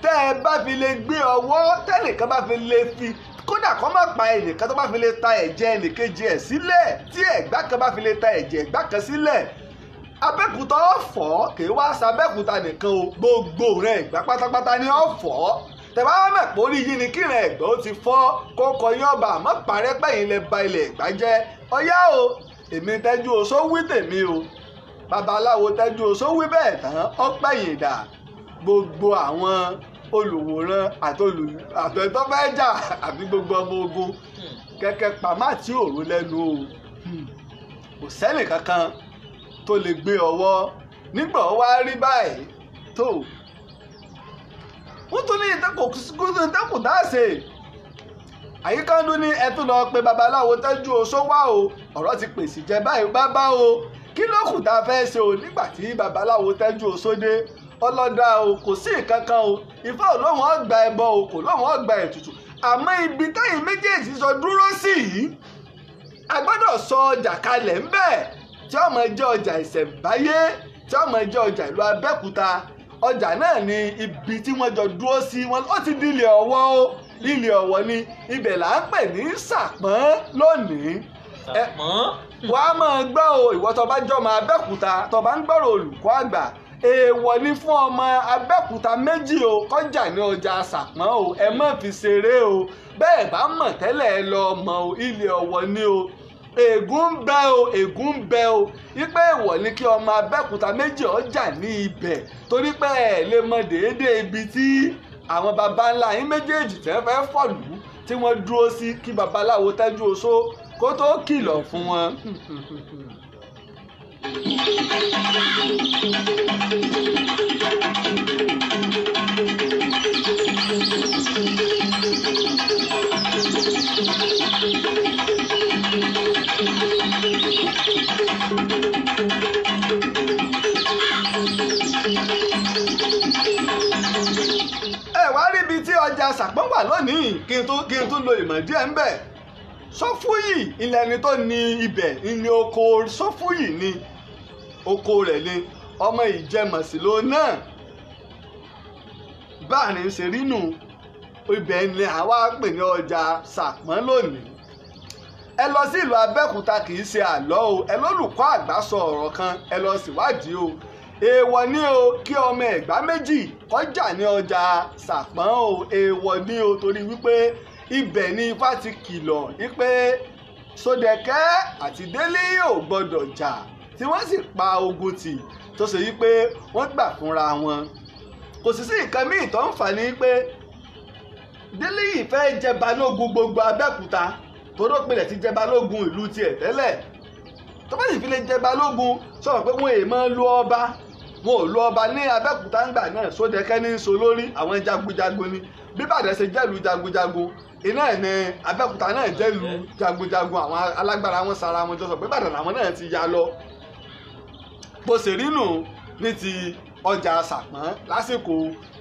tẹ́ ẹ bá fi lè gbé ọwọ́ tẹ́nìkan bá fi lè fi kódà kó má pa ẹnìkan tó bá fi lè ta ẹ̀jẹ̀ ẹnìkejì ẹ̀ sílẹ̀ tí Ẹ̀gbá kan bá fi lè ta ẹ̀jẹ̀ Ẹ̀gbá kan sílẹ̀ Abẹ́òkúta ọ̀fọ̀ kì í wá s'Abẹ́òkúta nìkan o gbogbo rẹ̀ Ẹ̀gbá pátápátá ní ọ̀fọ̀ tẹ̀wá mẹ́pọ̀ orí yìí ni kíran Ẹ̀gbá ó ti fọ́ kókó yín ọba àmọ́ parẹ́ pẹ̀yìn lẹ ba ilẹ̀ Ẹ̀gbá jẹ́ ọyá o èmi Tẹ́jú Oṣó wí tèmi o babaláwo Tẹ́jú Oṣó wí bẹ́ẹ̀ tán ọ̀pẹ̀yìn dà gbogbo àwọn olùwòran àtọ̀ẹ̀tọ́ fẹ́ jà àbí gbogbo ọmọ ogun kẹ̀kẹ́ pàmò tí òru lẹ́nu o kò sẹ́nì kankan tó lè gbé ọwọ́ nígbà wá rí báyìí tó wọ́n tún ní ìtẹ́kùn dáàsè àyíkándú ní ẹ tún lọ pé babaláwo Tẹ́jú Oṣó wá o ọ̀rọ̀ ti pèsè jẹ báyìí bábá o kí ló kù tá a fẹ́ ṣe o nígbà tí babaláwo Tẹ́jú Oṣó dé ọlọ́dà o kò sí ìkankan o Ifá ò lóun ọgbà ẹbọ o kò lóun ọgbà ètùtù àmọ́ ibi táyìn méjèèjì sọ dúró sí yìí a gbọ́dọ̀ sọ ọjà kalẹ̀ ńbẹ̀ tí ọmọ jẹ́ ọjà ìṣẹ̀ǹbáyé tí ọmọ jẹ́ ọjà ìlú Abẹ́òkúta ọjà náà ni ibi tí wọ́n jọ dúró sí wọn ó ti di ilé Ọ̀wọ̀ o ilé Ọ̀wọ̀ ni ibẹ̀ là ń pè ní Sàpọ́n lónìí wàá máa gbọ́ o ìwọ tó bá jọmọ Abẹ́òkúta tó bá ń gbọ́rọ̀ olùkọ́ àgbà èèwọ̀ ni fún ọmọ Abẹ́òkúta méjì o kọjá ní ọjà Sàpọ́n o ẹ má fi ṣeré o bẹ́ẹ̀ bá mọ̀ tẹ́lẹ̀ ẹ lọ mọ̀ o ilé Ọ̀wọ̀ ni o ègún ń bẹ o ègún ń bẹ o wípé èèwọ̀ ni kí ọmọ Abẹ́òkúta méjì ọjà ní ibẹ̀ torí pé ẹ lè mọ déédéé ibi tí àwọn baba ńlá yín méjèèjì tẹ́ fẹ́ fọ̀lú tí wọ́n dúró sí kí babaláwo Tẹ́jú Oṣó kó tó kìlọ̀ fún wọn. Wá rí ibi tí ọjà Sàpọ́n wà lónìí kí n tún lo ìmọ̀ díẹ̀ ń bẹ̀. Sọ́fúyì ilẹ̀ ẹni tó ní ibẹ̀ ní oko Sọ́fúyì ni oko rẹ̀ ni ọmọ Ìjẹmọ̀sí ló náà báàrin ṣe rínú ibẹ̀ ni àwa pè ní ọjà Sàpọ́n lónìí. Ẹ lọ sí ìlú Abẹ́òkúta kì í ṣe àlọ́ o ẹ lólùkọ́ àgbà sọ ọ̀rọ̀ kan ẹ lọ síwádìí o èèwọ̀ ni o kí ọmọ Ẹ̀gbá méjì kọjá ní ọjà Sàpọ́n o èèwọ̀ ni o torí wípé ibẹ̀ ni Ifá ti kìlọ̀ wípé Sódẹkẹ́ àti Délíyì ò gbọ́dọ̀ jà tí wọ́n sì pa ogun tì tó ṣe wípé wọ́n gbà fúnra wọn kò sì sí nǹkan míì tó ń fà ní pé Délíyì fẹ́ jẹ balógun gbogbo Abẹ́òkúta toró pilẹ̀ ti jẹ balógun ìlú tiẹ̀ tẹ́lẹ̀ tó bá sì fi lè jẹ balógun sọ̀rọ̀ pé wọ́n èèmọ̀ lu ọba wọn ò lu ọba ní Abẹ́òkúta ńgbà náà Sódẹkẹ́ ní so lórí àwọn jagunjagun ni bí Ìbàdàn ṣe jẹ́lu jagunjagun iná ẹ̀ ní Abẹ́òkúta náà jẹ́lu jagunjagun àwọn alágbára wọn sara wọn jọ sọ pé Ìbàdàn làwọn náà ti ya lọ bó ṣe rí nù ní ti ọjà Sàpọ́n lásìkò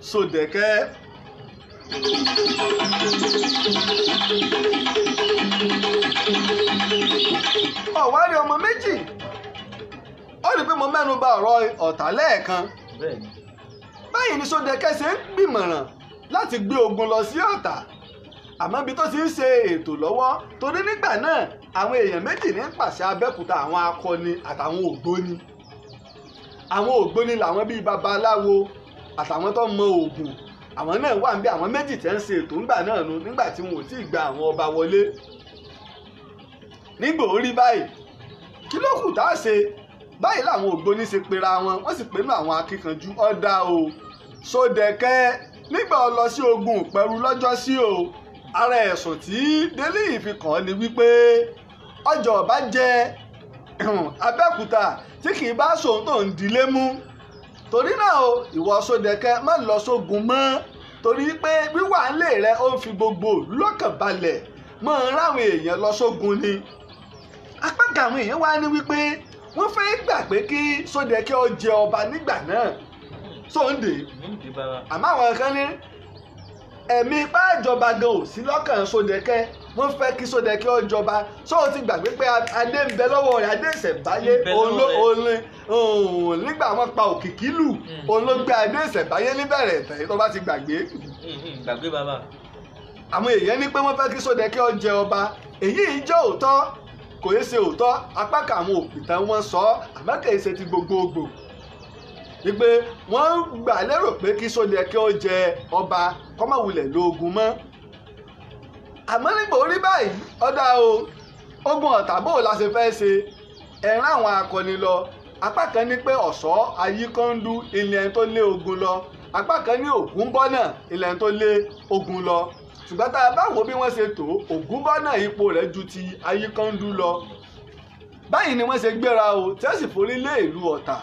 Sódẹkẹ́. Ọ̀wárí ọmọ méjì ó rí i pé mo mẹ́nu bà ọ̀rọ̀ ọ̀tá lẹ́ẹ̀kan báyìí ni Sódẹkẹ́ ṣe ń gbìmọ̀ràn láti gbé ogun lọ sí Ọ̀tà àmọ́ ibi tó ti ń ṣe ètò lọ́wọ́ torí nígbà náà àwọn èèyàn méjì ní pàṣẹ Abẹ́òkúta àwọn akọni àtàwọn ògbóni. Àwọn ògbóni làwọn bíi babaláwo àtàwọn tó mọ Ògùn àwọn náà wà níbẹ̀ àwọn méjì tẹ́ ń ṣe ètò ńgbà náà nu nígbà tí wọn ò tí ì gba àwọn ọba wọlé. Nígbà orí báyìí kí ló kù tá a ṣe báyìí làwọn ògbóni ṣe pera wọn wọ́n sì pẹ̀lú àwọn akíkanjú ọ̀dà o Ṣódẹkẹ́ nígbà ó lọ sí ogun Ìpẹ̀rù lọ́jọ́ sí o ara ẹ̀sùn tí Délé fi kàn án ni wípé ọjọ́ ọba jẹ Abẹ́òkúta tí kì í bá sòun tó ń dilé mú torí náà o ìwọ Ṣódẹkẹ́ má lọ sógun mọ́ torí pé wíwà ńlé rẹ ó ń fi gbogbo lọ́kàn balẹ̀ mọ́ ń ráwọn èèyàn lọ sógun ni. Apá kan àwọn èèyàn wá ní wípé wọ́n fẹ́ gbà pé kí Ṣódẹkẹ́ ó jẹ ọba nígbà náà sóńdè àmọ́ àwọn kan ní ẹ̀mí pàjọba gan ò sí lọ́kàn Ṣódẹkẹ́ wọ́n fẹ́ kí Ṣódẹkẹ́ ó jọba sọ ti gbàgbé pé adé ń bẹ lọ́wọ́ rẹ̀ adé ìṣẹ̀báyé òun nígbà wọn pa Òkìkílù òun ló gbé adé ìṣẹ̀báyé níbẹ̀rẹ̀ ìtàn tó bá ti gbàgbé. gbàgbé bàbá. àwọn èèyàn ní pé wọ́n fẹ́ kí Ṣódẹkẹ́ ó jẹ ọba èyí jẹ́ òótọ́ kò yẹ ṣe òótọ́ apá kan àwọn òpìtàn wọn sọ àmọ́ kì í ṣe ti gbogbogbò wípé wọ́n gbà lérò pé kí Ṣódẹkẹ́ ó jẹ ọba kọ́mọ̀wulẹ̀ lóògùn mọ́. Àmọ́ nígbà orí báyìí ọ̀dà o ogun Ọ̀tà bò la ṣe fẹ́ ṣe ẹ̀rán àwọn akọni lọ apá kan ní pé Ọ̀ṣọ́ Ayíkọ́ńdú ilẹ̀ tó lé ogun lọ apá kan ní Ògúnbọ́nà ilẹ̀ tó lé ogun lọ ṣùgbọ́n tá a bá wo bí wọ́n ṣe tó Ògúnbọ́nà ipò rẹ̀ ju ti Ayíkọ́ńdú lọ. Báyìí ni wọ́n ṣe gbéra o tí wọ́n sì forí lé ìlú Ọ̀tà.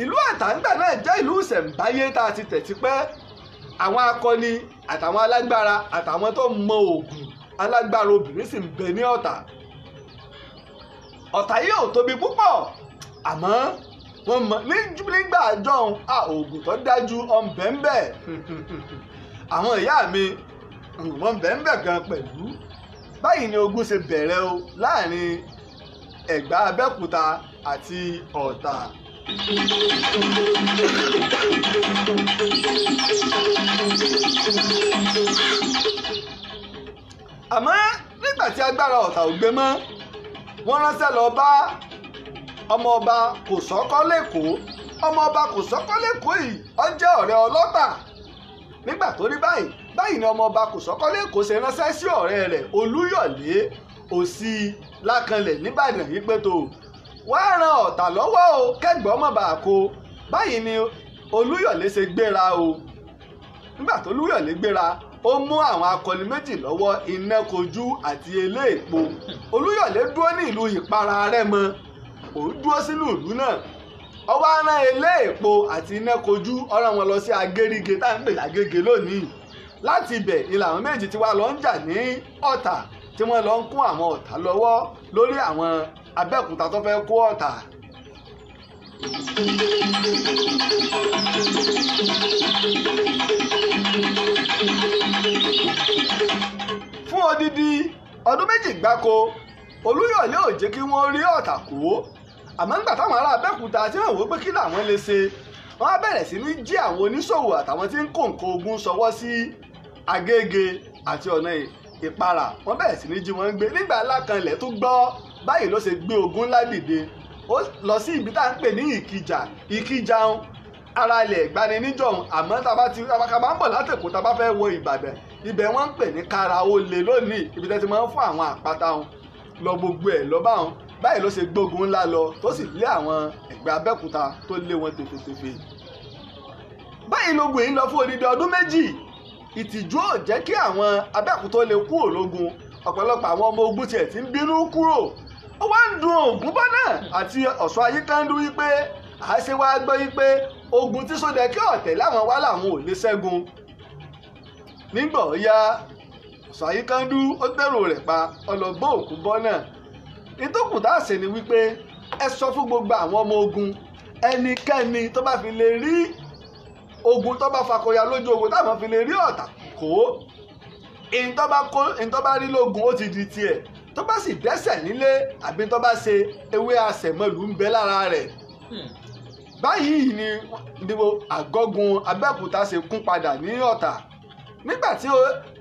Ìlú Ọ̀tà nígbà náà jẹ́ ìlú ìṣẹ̀ǹbáyé tá a ti tẹ̀ tipẹ́ àwọn akọni àtàwọn alágbára àtàwọn tó mọ Ògùn alágbára obìnrin sì ń bẹ ní Ọ̀tà. Ọ̀tà yìí ò tóbi púpọ̀ àmọ́ wọ́n mọ̀ nígbà àjọhún Ògùn tó dájú ọ̀nbẹ̀ńbẹ̀ àwọn ìyá mi wọ́n bẹ̀ńbẹ̀ gan pẹ̀lú. Báyìí ni ogun ṣe bẹ̀rẹ̀ o láàrin Ẹ̀gbá Abẹ́òkúta àti Ọ̀tà. Àmọ́ nígbà tí agbára Ọ̀tà ò gbé mọ́ wọ́n ránṣẹ́ lọ bá ọmọọba Kòsọ́kọ́ lẹ́kọ̀ọ́ ọmọọba Kòsọ́kọ́ lẹ́kọ̀ọ́ yìí ó jẹ́ ọ̀rẹ́ Ọlọ́tà. Nígbà tó rí báyìí ni ọmọọba Kòsọ́kọ́ lẹ́kọ̀ọ́ ṣe ránṣẹ́ sí ọ̀rẹ́ rẹ̀ Olúyọ̀lé Òsì Lákanlẹ̀ nìbàdàn yìí pé tó wá ran Ọ̀tà lọ́wọ́ o kẹ́gbọ́n mọ̀ bá a kó. Báyìí ni Olúyọ̀lé ṣe gbéra o. Nígbà tó Olúyọ̀lé gbéra ó mú àwọn akọni méjì lọ́wọ́ Inákojú àti Eléèpo. Olúyọ̀lé dúró ní ìlú Ìpara Rẹ́mọ òun dúró sínú ìlú náà ó wá rán Eléèpo àti Inákojú ó rán wọn lọ sí Agérige tá à ń pè lágége lónìí. Láti ibẹ̀ ni làwọn méjì tí wá lọ ń jà ní Ọ̀tà tí wọ́n lọ ń kún àwọn Ọ̀tà lọ́wọ́ lórí àwọn Abẹ́òkúta tó fẹ́ kó Ọ̀tà. Fún odidi ọdún méjì gbáko Olúyọ̀lé ò jẹ́ kí wọ́n rí Ọ̀tà kó àmọ́ nígbà táwọn ará Abẹ́òkúta tí wọ́n wò pé kí làwọn lè ṣe wọ́n á bẹ̀rẹ̀ sí ní jí àwọn oníṣòwò àtàwọn tí ń kó nǹkan ogun ṣọwọ́ sí Agége àti ọ̀nà Ìpara wọ́n bẹ̀rẹ̀ sí ní jí wọn gbé. Nígbà Lákanlẹ̀ tó gbọ́ báyìí ló ṣe gbé ogun ńlá dìde ó lọ sí ibi tá à ń pè ní Ìkìjà ara ilẹ̀ ìgbani níjọ̀hún àmọ́ tábà ń bọ̀ látẹ̀kọ́ tábà fẹ́ wọ Ìbàdàn ibẹ̀ wọ́n ń pè ní Karaolé lónìí ibi tẹ́ ti máa ń fún àwọn àpáta wọn lọ gbogbo ẹ̀ lọ́ba wọn. Báyìí ló ṣe gbógun ńlá lọ tó sì lé àwọn Ẹ̀gbá Abẹ́òkúta tó lé wọn tefetefe. Báyìí lógun yìí lọ fún odidi ọdún méjì. Ìtìjú ò jẹ́ kí àwọn Abẹ́òkúta lè kú ológun ọ̀pọ̀lọpọ̀ àwọn ọmọ ogun tiẹ̀ ti ń bínú kúrò. Ó wá ń dun Ògúnbọ́nà àti Ọ̀ṣọ́ Ayíkọ́ńdú wípé àṣẹ wa gbọ́ wípé ogun tí Ṣódẹkẹ́ ọ̀tẹ̀ láwọn wá làwọn ò lè ṣẹ́gun. Nígbà ó yá Ọ̀ṣọ́ Ayíkọ́ńdú ó gbèrò rẹ̀ pa ọlọ́gbọ́n Ògúnbọ́nà. Ìtókù tá a ṣe ni wípé ẹ sọ fún gbogbo àwọn ọmọ ogun ẹnikẹ́ni tó bá fi lè rí ogun tó bá fakọya lójú ogun táwọn fi lè rí Ọ̀tà kó ìntọ́ bá rí lógun ó ti di tiẹ̀ tó bá sì dẹ́sẹ̀ nílé àbí tó bá ṣe ewé àṣẹmọ́lù ń bẹ lára rẹ̀. Báyìí ni ìdìbò àgọ́gun Abẹ́òkúta ṣe kún padà ní Ọ̀tà nígbà tí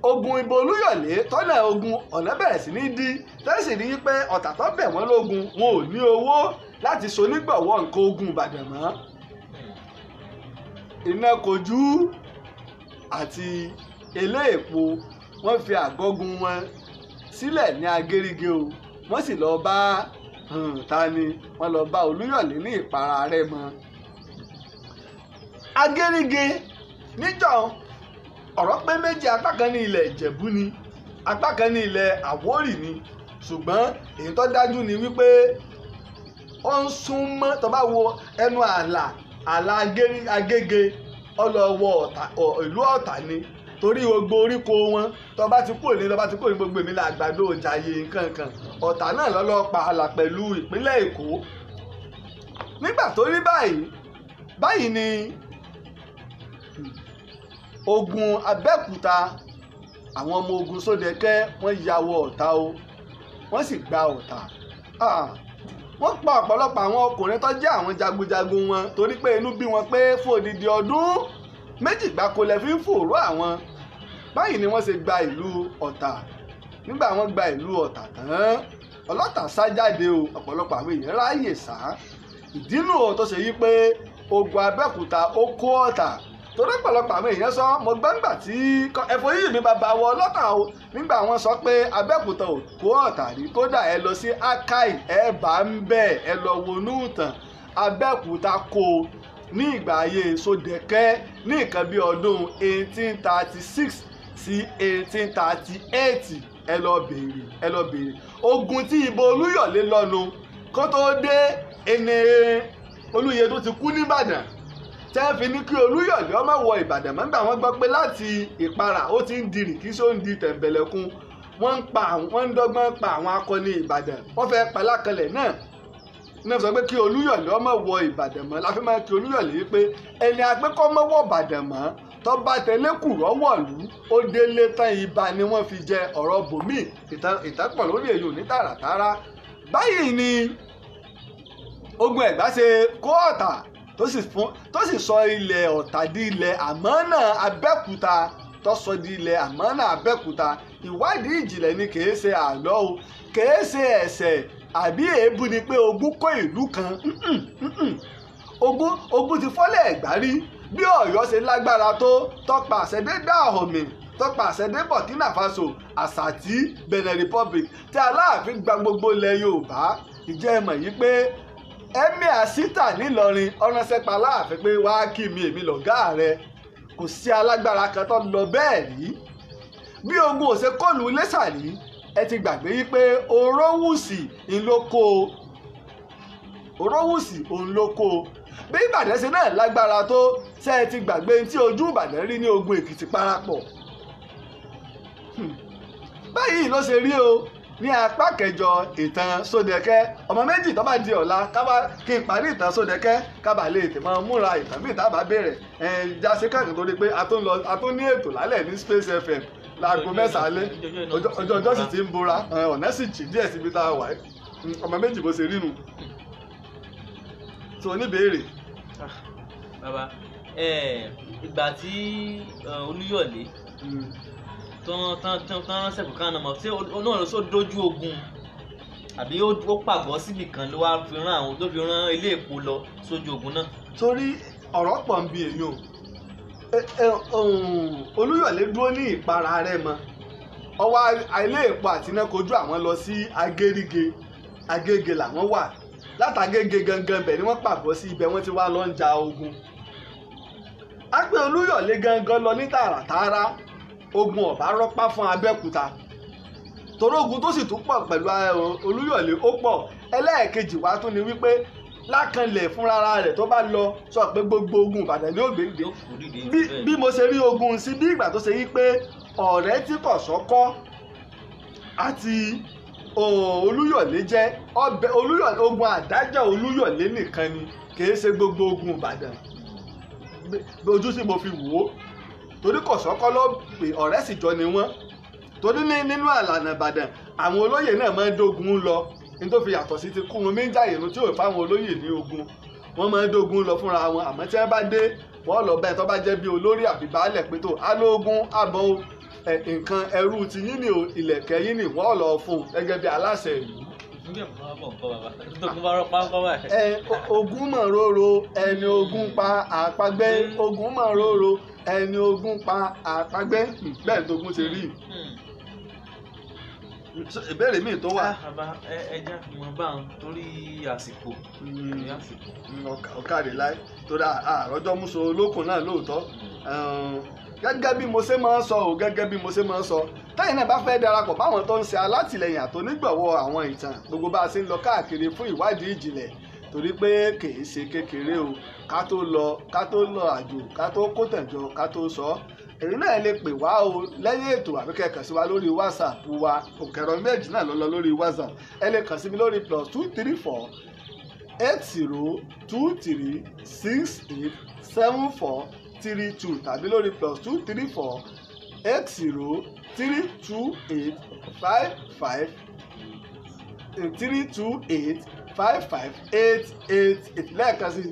ogun ìbò Olúyọ̀lé tọ́nà ogun ọ̀nà bẹ̀rẹ̀ sí ní dí tẹ́sí rí pé ọ̀tà tó bẹ̀ wọ́n lógun wọn ò ní owó láti sonígbọ̀wọ́ nǹkan ogun Ìbàdàn mọ́. Iná Kojú àti Eléèpo wọ́n fi àgọ́gun wọn sílẹ̀ ní Agérígé o wọ́n sì lọ bá tani wọ́n lọ bá Olúyọ̀lé ní Ìpara Rẹ́mọ. Agérígé níjọ́ ọ̀rọ̀ pé méjì, apá kan ní ilẹ̀ Ìjẹ̀bú ni apá kan ní ilẹ̀ Àwórì ni, ṣùgbọ́n èyí tó dájú ni wípé ó ń súnmọ́ tó bá wo ẹnu ààlà Agége ọlọ́wọ́ ìlú Ọ̀tà ni, torí gbogbo oríko wọn tó bá ti kúrò ní gbogbo èmi làgbàdo Ìjàyè nǹkankan Ọ̀tà náà lọ́lọ́ pa ààlà pẹ̀lú ìpínlẹ̀ Èkó. Nígbà tó rí báyìí ni ogun Abẹ́òkúta àwọn ọmọ ogun Sódẹkẹ́ wọ́n ya wọ Ọ̀tà o wọ́n sì gba Ọ̀tà. Wọ́n pa ọ̀pọ̀lọpọ̀ àwọn ọkùnrin tó jẹ́ àwọn jagunjagun wọn torí pé inú bí wọn pé fún odidi ọdún méjì gbáko lẹ fi ń fòró àwọn. Báyìí ni wọ́n ṣe gba ìlú Ọ̀tà. Nígbà wọ́n gba ìlú Ọ̀tà tán ọlọ́tà sá jáde o, ọ̀pọ̀lọpọ̀ àwọn èèyàn ráàyè sá. Ìdínú tó ṣe yí pé ogun Abẹ́òkúta ó kó Ọ̀tà torí ọ̀pọ̀lọpọ̀ àwọn èèyàn sọ mo gbọ́ngbà tí ẹ̀fọ́ yìí mi bàbá wọ ọlọ́tà o nígbà wọ́n sọ pé Abẹ́òkúta ò kó Ọ̀tà rí, kódà ẹ lọ sí Akai ẹ bá ń bẹ̀ ẹ lọ wọnú ìtàn Abẹ́òkúta kó ní ìgbà ayé Sódẹkẹ́ ní nǹkan bí ọdún 1836 sí 1838 ẹ lọ béèrè ogun tí ìbò Olúyọ̀lé lọ́nu kó tó dé ẹni Olúyẹ tó ti kú nìbàdàn tẹ́ fi ní kí Olúyọ̀lé ọmọ wọ Ìbàdàn mọ́ nígbà wọ́n gbọ́ pé láti Ìpara ó ti ń di rìkíṣó ń di tẹ̀m̀bẹ̀lẹ̀kun wọ́n ń dọ́gbọ́n pa àwọn akọni Ìbàdàn wọ́n fẹ́ pa lákọlẹ̀ náà sọ pé kí Olúyọ̀lé ọmọ wọ Ìbàdàn mọ́ láfi máa kí Olúyọ̀lé wípé ẹni agbẹ́kọ́ mọ́ wọ Ìbàdàn mọ́ tó bá tẹ̀lé kùrọ̀ wọ̀lú ó délé tán ibà ni wọ́n fi jẹ ọ̀rọ̀ bòmí ìtàpọ̀ lórí èyí ò ní tààràtàrà. Báyìí ni ogun Ẹ̀gbá ṣe kó Ọ̀tà tó sì sọ ilẹ̀ Ọ̀tà di ilẹ̀ àmọ́nà Abẹ́òkúta tó sọ di ilẹ̀ àmọ́nà Abẹ́òkúta. Ìwádìí ìjìnlẹ̀ ni kìí ṣe àlọ́ o kìí ṣe ẹ̀ṣẹ̀ àbí èébú ni pé ogun kó ìlú kan. Ogun ti fọ́lẹ̀ Ẹ̀gbá rí bí Ọ̀yọ́ ṣe lágbára tó tọpa àṣẹdé Dahomey tọpa àṣẹdé Burkina Faso Àṣàtì Benin Republic tí Aláàfin gba gbogbo ilẹ̀ Yorùbá. Ìjẹ́ ẹ mọ̀ yìí pé Emir Sita nílọrin ọ̀ránṣẹ́pá Aláàfin pé wàá kí mi èmi lọ̀gá rẹ kò sí alágbára kan tó lọ bẹ́ẹ̀ rí. Bí ogun òṣè kọlù Iléṣà rí ẹ ti gbàgbé yí pé Orówùsì òun ló kó bí Ìbàdàn ṣe náà lágbára tó ṣe ẹ ti gbàgbé tí ojú Ìbàdàn rí ní ogun Èkìtì parapọ̀. Báyìí ló ṣe rí o ní apá kẹjọ ìtàn Sódẹkẹ́. Ọmọ méjì tó bá di ọ̀la kí n parí ìtàn Sódẹkẹ́ kábà lè tè máa múra ìtàn bí ìta bá bẹ̀rẹ̀ jáse káàkiri torí pé a tó ní ètò lálẹ́ ní Space FM láago mẹ́sàn-án ọjọ́ sì ti ń bora ọ̀nà sì jì díẹ̀ síbi tá a wà ọmọ méjì bó ṣe rí nu. tó oníbèrè. bàbá ìgbà tí Olúyọ̀lé tán ránṣẹ́ kò kán ọmọ tí náà ló sọ dojú ogun àbí ó pàgọ́ síbì kan ló wá fi rán Ilé-Èpo lọ sójú ogun náà. torí ọ̀rọ̀ pọ̀ ń bi èyí o Olúyọ̀lé dúró ní Ìpara Rẹ́mọ ọwọ́ Ilé-Èpo àti Iná Kojú àwọn lọ sí Agége làwọn wà látàgége gangan bẹ̀ ni wọ́n pàgọ́ sí ibẹ̀ wọ́n ti wá lọ ń ja ogun. a pé Olúyọ̀lé gangan lọ ní tààràtààrà ogun ọ̀bá rọ́pá fún Abẹ́òkúta torí ogun tó sì tún pọ̀ pẹ̀lú Olúyọ̀lé ó pọ̀. Ẹlẹ́ẹ̀kejì wá tún ni wípé Lákànlẹ̀ fúnra rẹ̀ tó bá lọ sọ pé gbogbo ogun Ìbàdàn ní ògbéǹde bí mo ṣe rí ogun sí bí ìgbà tó ṣe yí pé ọ̀rẹ́ tí kò sọ́kọ́ àti Olúyọ̀lé jẹ́ ogun àdájà Olúyọ̀lé nìkan ni kìí ṣe gbogbo ogun Ìbàdàn ojú sí mo fi wò ó torí kò sọ́kọ́ ló pè ọ̀rẹ́ sì jọ ni wọ́n torí nínú àlànà Ìbàdàn àwọn olóyè náà máa ń dógun lọ ní tó fi yàtọ̀ sí ti Kúrúnmí Jàyè tí ò fáwọn olóyè ní ogun wọ́n máa ń dógun lọ fúnra wọn àmọ́ tí wọ́n bá dé wọ́n lọ bẹ́ẹ̀ tó bá jẹ́ bí olórí àbí baálẹ̀ pé tó alógún àbọ̀ nǹkan ẹrú ti yín ni o ìlẹ̀kẹ̀ yín ni wọ́n lọ fún gẹ́gẹ́ bí aláṣẹ ìlú. Ogún mọ̀ róró ẹni ogún pa àpagbẹ́ ogún mọ̀ róró ẹni ogún pa àpagbẹ́ bẹ́ẹ̀ tógún ti rí. Ìbéèrè míì tó wà. Bàbá ẹja wọn bá ń torí àsìkò. Ọ̀kadì láì torí àròjọ́ múso olókùn náà lóòótọ́. Gẹ́gẹ́ bí mo ṣe máa ń sọ ò gẹ́gẹ́ bí mo ṣe máa ń sọ tẹ́yìn náà bá fẹ́ darapọ̀ báwọn tó ń ṣe alátìlẹyìn àtònígbọ̀wọ́ àwọn ìtàn gbogbo bá a ṣe ń lọ káàkiri fún ìwádìí ìjìnlẹ̀ torí pé kìí ṣe kékeré o ká tó lọ àjò ká tó kó tẹ̀jọ ká tó sọ èyí náà lè pè wá o lẹ́yìn ètò àbí kẹ́ kàn sí wa lórí WhatsApp wa òkèrò méjì náà ló lọ lórí WhatsApp ẹ lè kàn sí mi lórí +234 8023687432 tàbí lórí +234 8032855888 lẹ́ẹ̀kan sí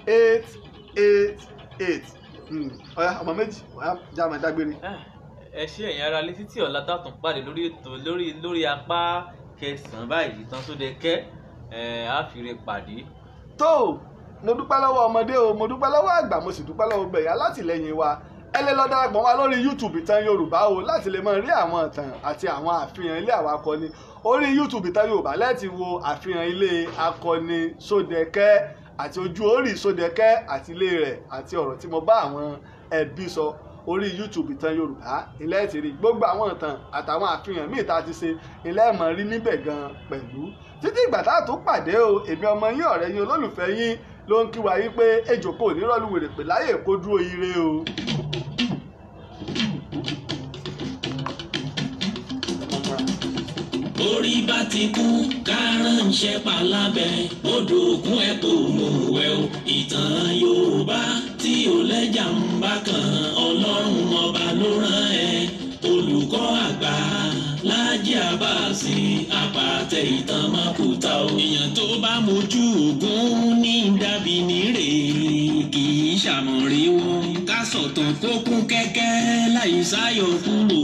08032855888 ọ̀yá ọmọ méjì ọ̀yá jáàmù dágbére. Ẹ ṣé ẹ̀yin ará létí tí ọ̀la tàtún pàdé lórí ètò lórí apá kẹsàn-án báyìí Ìtàn Sódẹkẹ́ àfìrè pàdé. Tó mo dúpẹ́ lọ́wọ́ ọmọdé o mo dúpẹ́ lọ́wọ́ àgbà mo sì dúpẹ́ lọ́wọ́ gbẹ̀yà látìlẹ́yìn wa ẹ lè lọ darapọ̀ wá lórí YouTube Ìtàn Yorùbá o láti lè máa rí àwọn ìtàn àti àwọn àfihàn ilé àwọn akọni orí YouTube Ìtàn Yorùbá lẹ́ẹ̀tì wo àfihàn ilé akọni Sódẹkẹ́ àti ojú orí Sódẹkẹ́ àti ilé rẹ̀ àti ọ̀rọ̀ tí mo bá àwọn ẹbí sọ orí YouTube Ìtàn Yorùbá ilé ti rí gbogbo àwọn ìtàn àtàwọn àfihàn míì tá a ti ṣe ilé ẹ̀mọ́ rí níbẹ̀ gan pẹ̀lú títí ìgbà tá a tó pàdé o èmi ọmọ yín ọ̀rẹ́ yín olólùfẹ́ yín ló ń kí wa yí pé ejò kò ní rọ́ọ̀lù wèrè pè láyè kó dúró ire o. Orí bá ti kú kárànṣẹ́ palábẹ́ odò òkun ẹ̀ kò mú wẹ̀ o. Ìtàn Yorùbá tí ò lẹ́jà ń bá kan Ọlọ́run ọba ló rán ẹ. Olùkọ́ àgbà Láàjì Àbáàsì àpàtẹ ìtàn Mákúta o. Èèyàn tó bá mojú ògún ní dàbí nírè kì í ṣàmọ̀rí wọn. Ká sọ̀tàn kó kún kẹ́kẹ́ láì sáyọ kúrò.